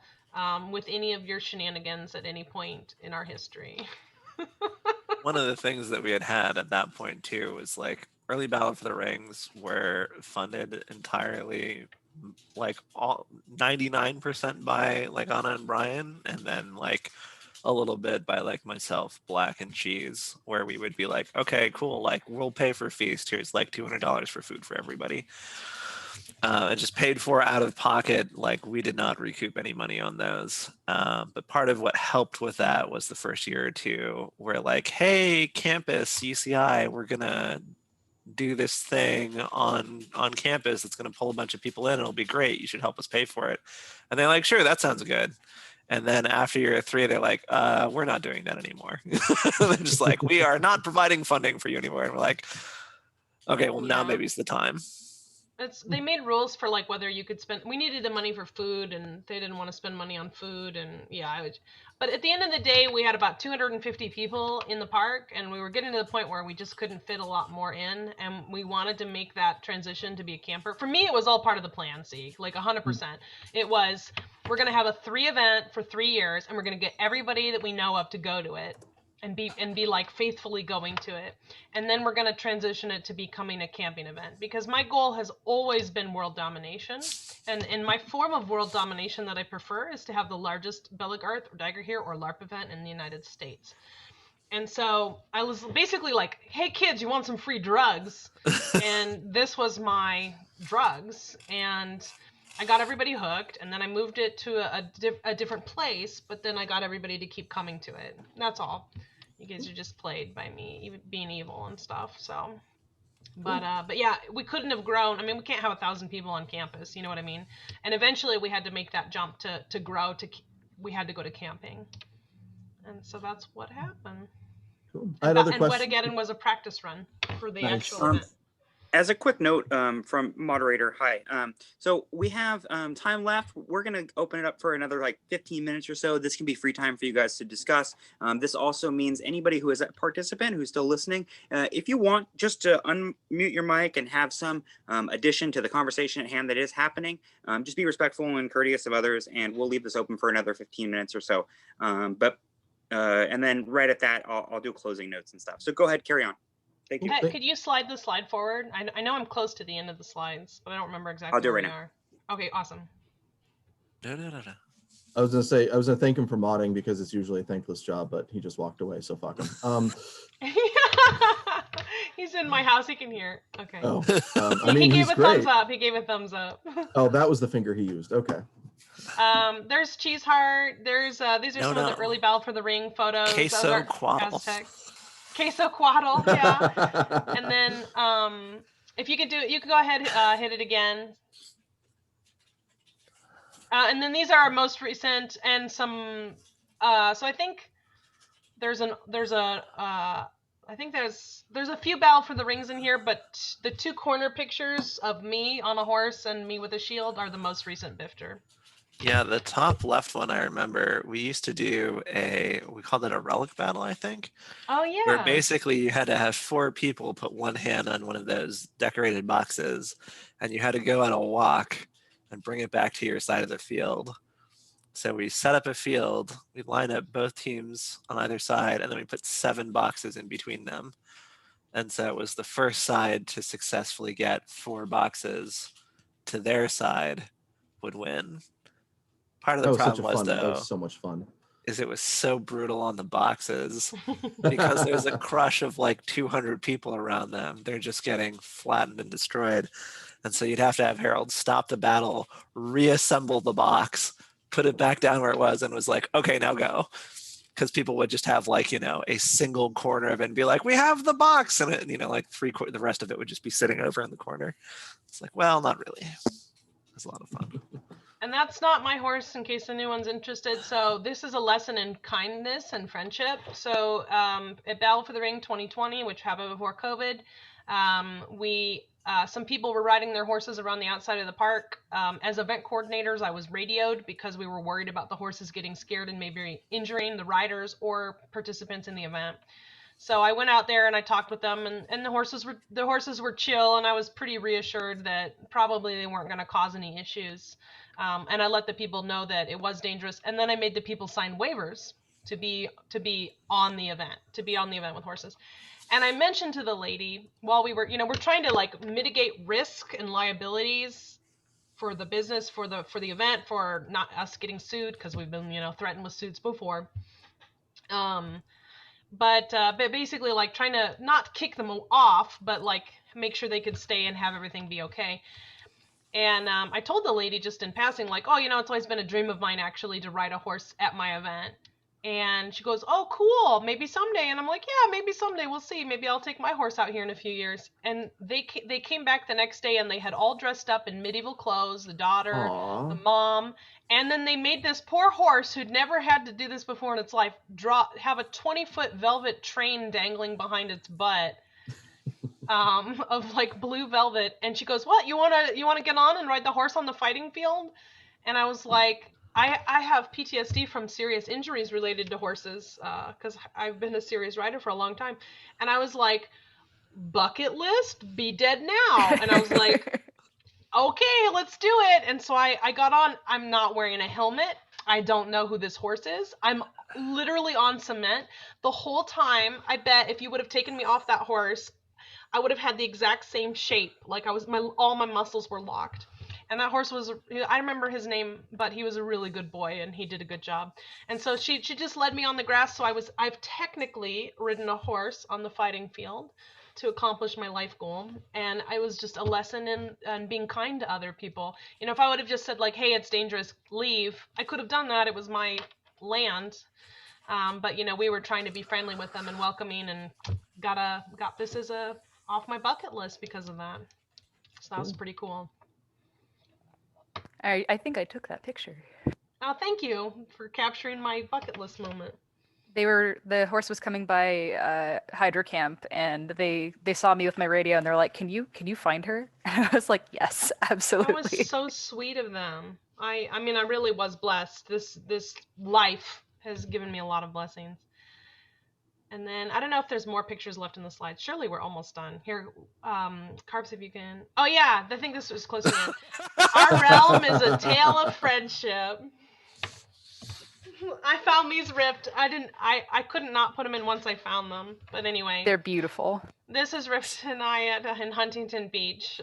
with any of your shenanigans at any point in our history. One of the things that we had at that point too was like early Battle for the Rings were funded entirely, like all 99% by like Anna and Brian, and then like a little bit by like myself, Black, and Cheese, where we would be like, okay, cool, like we'll pay for feast. Here's like $200 for food for everybody. And just paid for out of pocket. Like we did not recoup any money on those. But part of what helped with that was the first year or two where like, hey, campus, UCI, we're gonna do this thing on campus. It's gonna pull a bunch of people in. It'll be great. You should help us pay for it. And they're like, sure, that sounds good. And then after year 3, they're like, we're not doing that anymore. They're just like, we are not providing funding for you anymore. And we're like, okay, well, now maybe it's the time. They made rules for like whether you could spend. We needed the money for food, and they didn't want to spend money on food, and but at the end of the day, we had about 250 people in the park, and we were getting to the point where we just couldn't fit a lot more in, and we wanted to make that transition to be a camper. For me, it was all part of the plan. See, like 100%. It was, we're gonna have a 3 event for 3 years, and we're gonna get everybody that we know of to go to it. And be like faithfully going to it, and then we're going to transition it to becoming a camping event, because my goal has always been world domination, and my form of world domination that I prefer is to have the largest Belagarth or Dagorhir or LARP event in the United States. And so I was basically like, hey kids, you want some free drugs? And this was my drugs, and I got everybody hooked, and then I moved it to a different place, but then I got everybody to keep coming to it. That's all. You guys are just played by me, even being evil and stuff. So, but yeah, we couldn't have grown. I mean, we can't have 1,000 people on campus. You know what I mean? And eventually, we had to make that jump to grow. We had to go to camping, and so that's what happened. Cool. I had other and questions. Wetageddon was a practice run for the Nice. actual event. As a quick note from moderator, hi. So we have time left. We're going to open it up for another like 15 minutes or so. This can be free time for you guys to discuss. This also means anybody who is a participant who's still listening, if you want just to unmute your mic and have some addition to the conversation at hand that is happening, just be respectful and courteous of others, and we'll leave this open for another 15 minutes or so. And then right at that, I'll do closing notes and stuff. So go ahead, carry on. Thank you. Could you slide the slide forward? I know I'm close to the end of the slides, but I don't remember exactly. I'll do it where right we now. are. Okay, awesome. I was gonna thank him for modding, because it's usually a thankless job, but he just walked away, so fuck him. He's in my house. He can hear. Okay. Oh, He he's gave a great. thumbs up. He gave a thumbs up. Oh, that was the finger he used. Okay. There's Cheese Heart. There's these are some of the early Battle for the Ring photos. Queso Quaddle. Queso Quaddle, yeah. And then if you could do it, you could go ahead, hit it again. And then these are our most recent, and some. So I think there's a few Battle for the Rings in here, but the 2 corner pictures of me on a horse and me with a shield are the most recent Bifter. Yeah, the top left one, I remember we used to do we called it a relic battle, I think. Oh yeah. Where basically you had to have 4 people put one hand on one of those decorated boxes, and you had to go on a walk and bring it back to your side of the field. So we set up a field, we line up both teams on either side, and then we put 7 boxes in between them. And so it was the first side to successfully get 4 boxes to their side would win. Part of That the was such a problem was, fun. That though, was so much fun. is it was so brutal on the boxes because there's a crush of like 200 people around them. They're just getting flattened and destroyed. And so you'd have to have Harold stop the battle, reassemble the box, put it back down where it was, and was like, okay, now go. Because people would just have like, a single corner of it and be like, we have the box. And it, like the rest of it would just be sitting over in the corner. It's like, well, not really. It was a lot of fun. And that's not my horse, in case anyone's interested. So this is a lesson in kindness and friendship. So at Battle for the Ring 2020, which happened before COVID, some people were riding their horses around the outside of the park. As event coordinators, I was radioed because we were worried about the horses getting scared and maybe injuring the riders or participants in the event. So I went out there and I talked with them, and the horses were chill, and I was pretty reassured that probably they weren't going to cause any issues. And I let the people know that it was dangerous, and then I made the people sign waivers to be on the event, with horses. And I mentioned to the lady while we were, we're trying to like mitigate risk and liabilities for the business, for the event, for not us getting sued, because we've been, threatened with suits before. But basically like trying to not kick them off, but like make sure they could stay and have everything be okay. And I told the lady just in passing, like, oh, it's always been a dream of mine actually to ride a horse at my event. And she goes, oh, cool, maybe someday. And I'm like, yeah, maybe someday, we'll see. Maybe I'll take my horse out here in a few years. And they came back the next day, and they had all dressed up in medieval clothes, the daughter, Aww. the mom. And then they made this poor horse, who'd never had to do this before in its life, have a 20-foot velvet train dangling behind its butt. Of like blue velvet. And she goes, what, you want to get on and ride the horse on the fighting field? And I was like, I have PTSD from serious injuries related to horses, because I've been a serious rider for a long time. And I was like, bucket list, be dead now. And I was like, okay, let's do it. And so I got on. I'm not wearing a helmet. I don't know who this horse is. I'm literally on cement the whole time. I bet if you would have taken me off that horse, I would have had the exact same shape. Like all my muscles were locked. And that horse I remember his name, but he was a really good boy, and he did a good job. And so she just led me on the grass. So I've technically ridden a horse on the fighting field to accomplish my life goal. And I was just a lesson in being kind to other people. If I would have just said like, hey, it's dangerous, leave, I could have done that. It was my land. But we were trying to be friendly with them and welcoming, and got this as off my bucket list because of that. So that was pretty cool. I think I took that picture. Oh, thank you for capturing my bucket list moment. The horse was coming by Hydra Camp, and they saw me with my radio, and they're like, can you find her? And I was like, yes, absolutely. That was so sweet of them. I mean, I really was blessed. This life has given me a lot of blessings. And then I don't know if there's more pictures left in the slides. Surely we're almost done. Here, Carbs, if you can. Oh yeah, I think this was close to the end. Our realm is a tale of friendship. I found these ripped. I couldn't not put them in once I found them. But anyway. They're beautiful. This is Rift and I in Huntington Beach,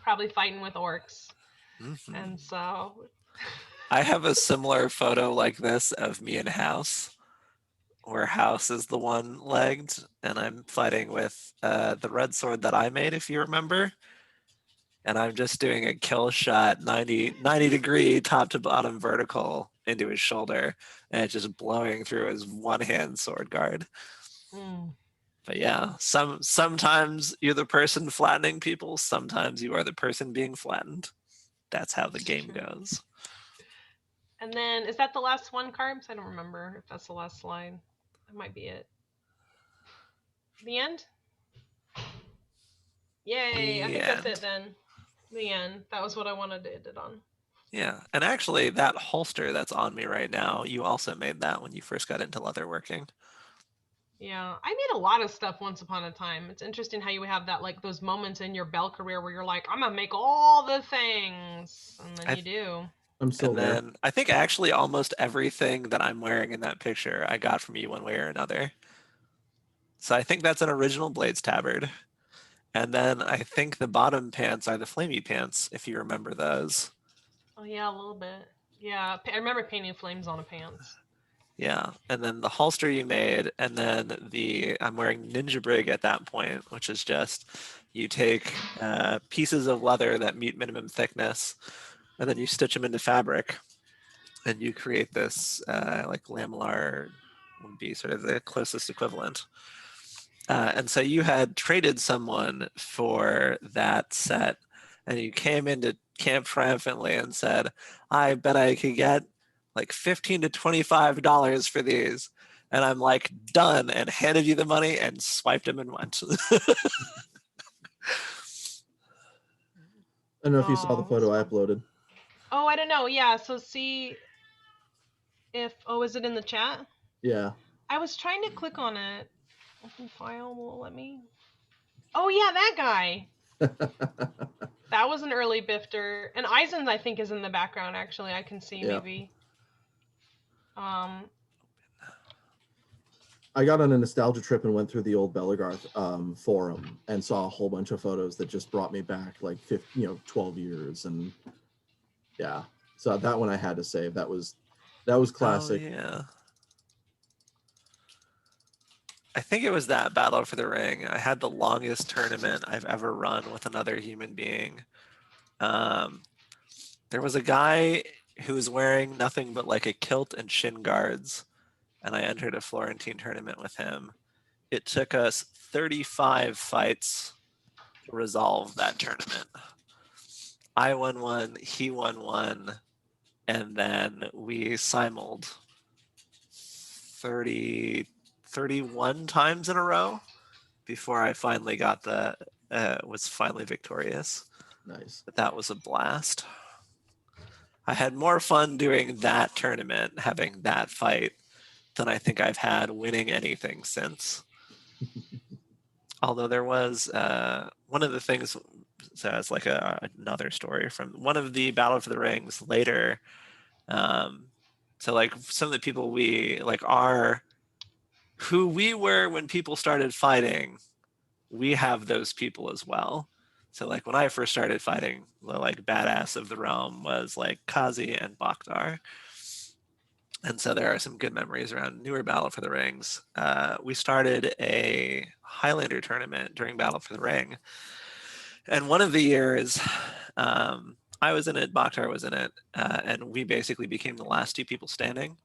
probably fighting with orcs. Mm-hmm. And so. I have a similar photo like this of me and House, where House is the one-legged, and I'm fighting with the red sword that I made, if you remember. And I'm just doing a kill shot, 90 degree top to bottom vertical into his shoulder, and it's just blowing through his one-hand sword guard. Mm. But yeah, sometimes you're the person flattening people, sometimes you are the person being flattened. That's how the game goes. And then, is that the last one, Carbs? I don't remember if that's the last slide. That might be it. The end? Yay, I think that's it then. The end. That was what I wanted to end it on. Yeah, and actually that holster that's on me right now, you also made that when you first got into leatherworking. Yeah, I made a lot of stuff once upon a time. It's interesting how you have that, like those moments in your bell career where you're like, I'm gonna make all the things, and then you do. I'm still and there. Then I think actually almost everything that I'm wearing in that picture I got from you one way or another. So I think that's an original Blades tabard. And then I think the bottom pants are the flamey pants, if you remember those. Oh yeah, a little bit. Yeah, I remember painting flames on the pants. Yeah, and then the holster you made, and then I'm wearing ninja brig at that point, which is just you take pieces of leather that meet minimum thickness, and then you stitch them into fabric, and you create this like lamellar would be sort of the closest equivalent. And so you had traded someone for that set, and you came into camp triumphantly and said, I bet I could get like $15 to $25 for these. And I'm like, done, and handed you the money and swiped him and went. I don't know if you saw the Oh, photo I that's fun. uploaded. Oh, I don't know. Yeah, so see if is it in the chat? Yeah. I was trying to click on it. Open file won't let me. Oh yeah, that guy. That was an early Bifter. And Eisen, I think, is in the background, actually. I can see, Yeah. maybe. I got on a nostalgia trip and went through the old Bellegarth forum and saw a whole bunch of photos that just brought me back like 12 years. And yeah, so that one I had to save. That was classic. Oh, yeah. I think it was that Battle for the Ring. I had the longest tournament I've ever run with another human being. There was a guy who was wearing nothing but like a kilt and shin guards, and I entered a Florentine tournament with him. It took us 35 fights to resolve that tournament. I won one, he won one, and then we simuled 31 times in a row before I finally got was finally victorious. Nice. But that was a blast. I had more fun doing that tournament, having that fight, than I think I've had winning anything since. Although there was one of the things, so it's like another story from one of the Battle for the Rings later. So like some of the people we like are who we were when people started fighting, we have those people as well. So like when I first started fighting, the like badass of the realm was like Kazi and Bakhtar. And so there are some good memories around newer Battle for the Rings. We started a Highlander tournament during Battle for the Ring. And one of the years, I was in it, Bakhtar was in it, and we basically became the last two people standing.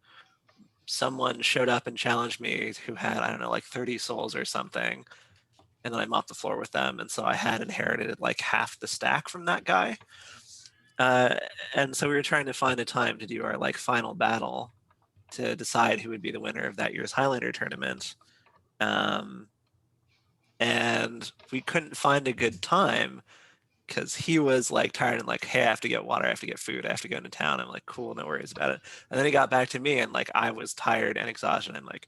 Someone showed up and challenged me who had, I don't know, like 30 souls or something. And then I mopped the floor with them. And so I had inherited like half the stack from that guy. And so we were trying to find a time to do our like final battle to decide who would be the winner of that year's Highlander tournament. And we couldn't find a good time because he was like tired and like, hey, I have to get water, I have to get food, I have to go into town. I'm like, cool, no worries about it. And then he got back to me and like I was tired and exhausted. I'm like,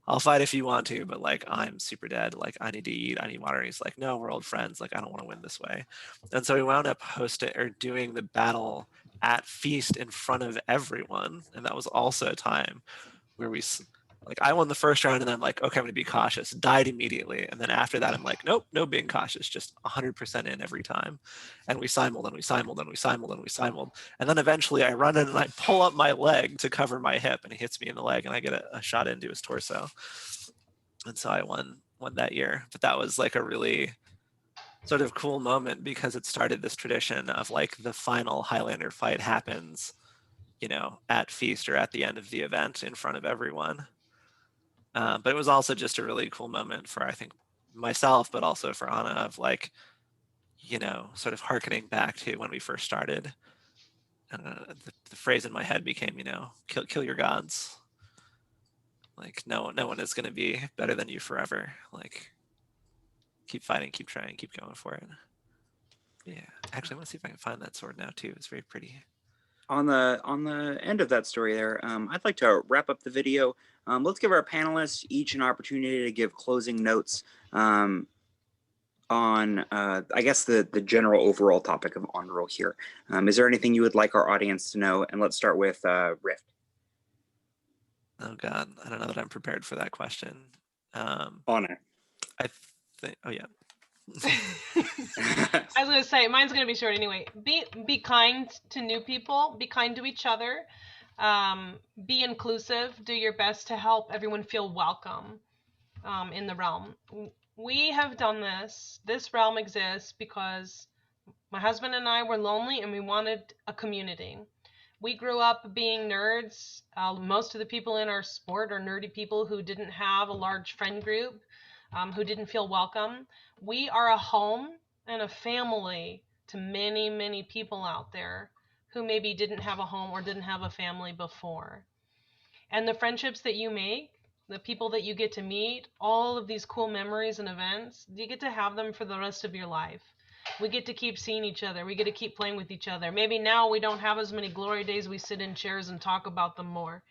I'll fight if you want to, but like I'm super dead. Like I need to eat, I need water. And he's like, no, we're old friends. Like I don't want to win this way. And so we wound up hosting or doing the battle at Feast in front of everyone. And that was also a time where we like I won the first round and I'm like, okay, I'm gonna be cautious, died immediately. And then after that, I'm like, nope, no being cautious, just 100% in every time. And we simuled and we simuled and we simuled and we simuled. And then eventually I run in and I pull up my leg to cover my hip and he hits me in the leg and I get a shot into his torso. And so I won that year. But that was like a really sort of cool moment because it started this tradition of like the final Highlander fight happens, you know, at Feast or at the end of the event in front of everyone. But it was also just a really cool moment for, I think, myself, but also for Anna of like, you know, sort of hearkening back to when we first started. The phrase in my head became, you know, kill your gods. Like no one is going to be better than you forever. Like keep fighting, keep trying, keep going for it. Yeah, actually, I want to see if I can find that sword now too. It's very pretty. On the end of that story there, I'd like to wrap up the video. Let's give our panelists each an opportunity to give closing notes on, I guess, the general overall topic of Anduril here. Is there anything you would like our audience to know? And let's start with Rift. Oh God, I don't know that I'm prepared for that question. Anna. I think. Oh yeah. I was gonna say mine's gonna be short anyway. Be kind to new people. Be kind to each other. Be inclusive. Do your best to help everyone feel welcome in the realm. We have done this. This realm exists because my husband and I were lonely and we wanted a community. We grew up being nerds. Most of the people in our sport are nerdy people who didn't have a large friend group, who didn't feel welcome. We are a home and a family to many, many people out there who maybe didn't have a home or didn't have a family before. And the friendships that you make, the people that you get to meet, all of these cool memories and events, you get to have them for the rest of your life. We get to keep seeing each other. We get to keep playing with each other. Maybe now we don't have as many glory days. We sit in chairs and talk about them more.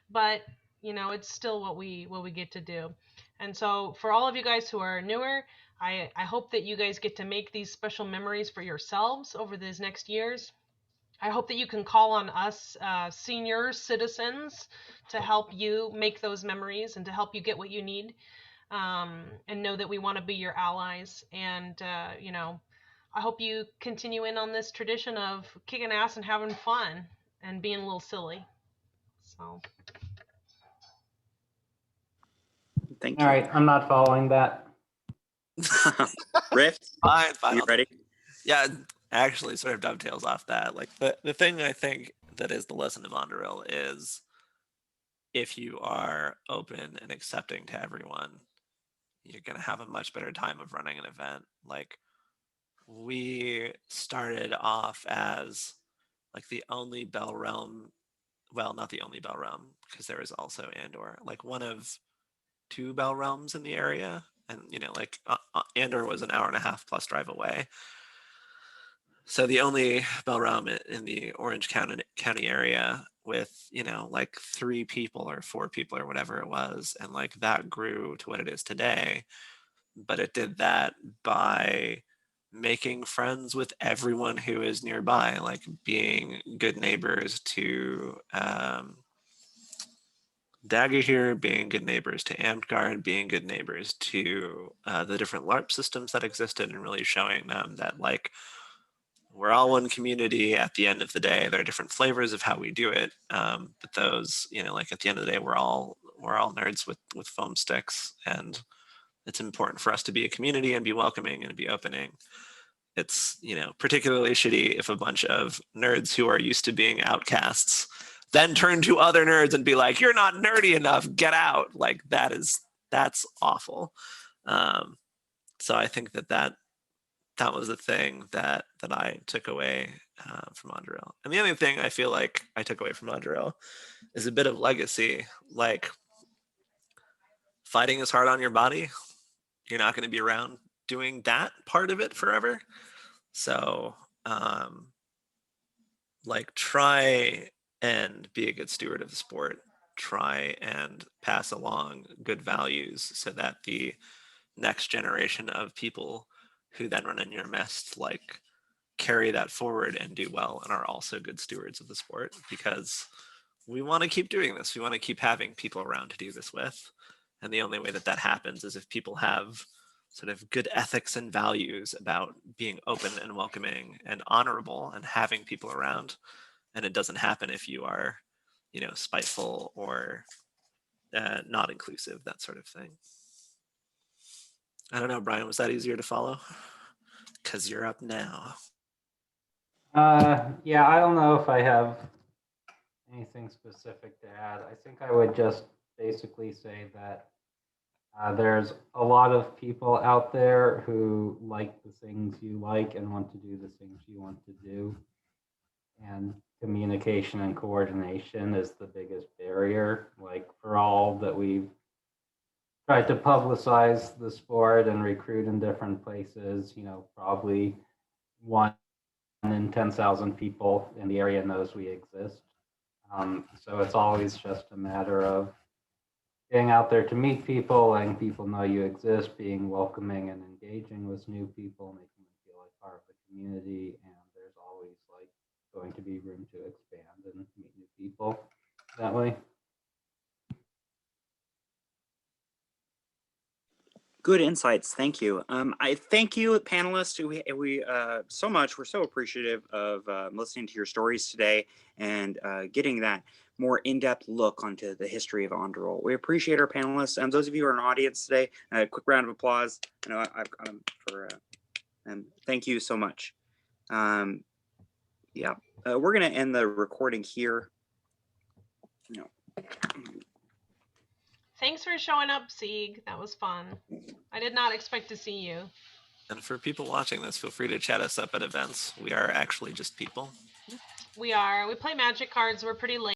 But, it's still what we get to do. And so for all of you guys who are newer, I hope that you guys get to make these special memories for yourselves over these next years. I hope that you can call on us senior citizens to help you make those memories and to help you get what you need, and know that we want to be your allies. And, I hope you continue in on this tradition of kicking ass and having fun and being a little silly. So. Thank All you. right, I'm not following that. Rift, Fine. you ready? Yeah, actually sort of dovetails off that. Like the thing I think that is the lesson of Anduril is if you are open and accepting to everyone, you're gonna have a much better time of running an event. Like we started off as like the only Bell Realm, well, not the only Bell Realm, because there was also Andor, like one of two Bell Realms in the area. And, Andor was an hour and a half plus drive away. So the only Bell Realm in the Orange County area with, like 3 people or 4 people or whatever it was. And like that grew to what it is today. But it did that by making friends with everyone who is nearby, like being good neighbors to Dagger, being good neighbors to Amtgard, being good neighbors to the different LARP systems that existed, and really showing them that like we're all one community at the end of the day. There are different flavors of how we do it, but those, like at the end of the day, we're all nerds with foam sticks, and it's important for us to be a community and be welcoming and be opening. It's, particularly shitty if a bunch of nerds who are used to being outcasts then turn to other nerds and be like, you're not nerdy enough, get out. Like that's awful. So I think that was the thing that I took away from Anduril. And the other thing I feel like I took away from Anduril is a bit of legacy. Like fighting is hard on your body. You're not going to be around doing that part of it forever. So, try and be a good steward of the sport. Try and pass along good values so that the next generation of people who then run in your midst, carry that forward and do well and are also good stewards of the sport, because we want to keep doing this. We want to keep having people around to do this with. And the only way that happens is if people have sort of good ethics and values about being open and welcoming and honorable and having people around. And it doesn't happen if you are, spiteful or not inclusive, that sort of thing. I don't know, Brian, was that easier to follow? Because you're up now. Yeah, I don't know if I have anything specific to add. I think I would just basically say that there's a lot of people out there who like the things you like and want to do the things you want to do. And communication and coordination is the biggest barrier. Like for all that we've tried to publicize the sport and recruit in different places, probably 1 in 10,000 people in the area knows we exist. So it's always just a matter of getting out there to meet people, letting people know you exist, being welcoming and engaging with new people, making them feel like part of the community. And there's always going to be room to expand and meet new people that way. Good insights. Thank you. I thank you, panelists. We so much. We're so appreciative of listening to your stories today and getting that more in-depth look onto the history of Anduril. We appreciate our panelists. Those of you who are in the audience today, a quick round of applause. I know I've got them for. And thank you so much. Yeah, we're gonna end the recording here. Thanks for showing up, Sieg. That was fun. I did not expect to see you. And for people watching this, feel free to chat us up at events. We are actually just people. We play magic cards. We're pretty lame.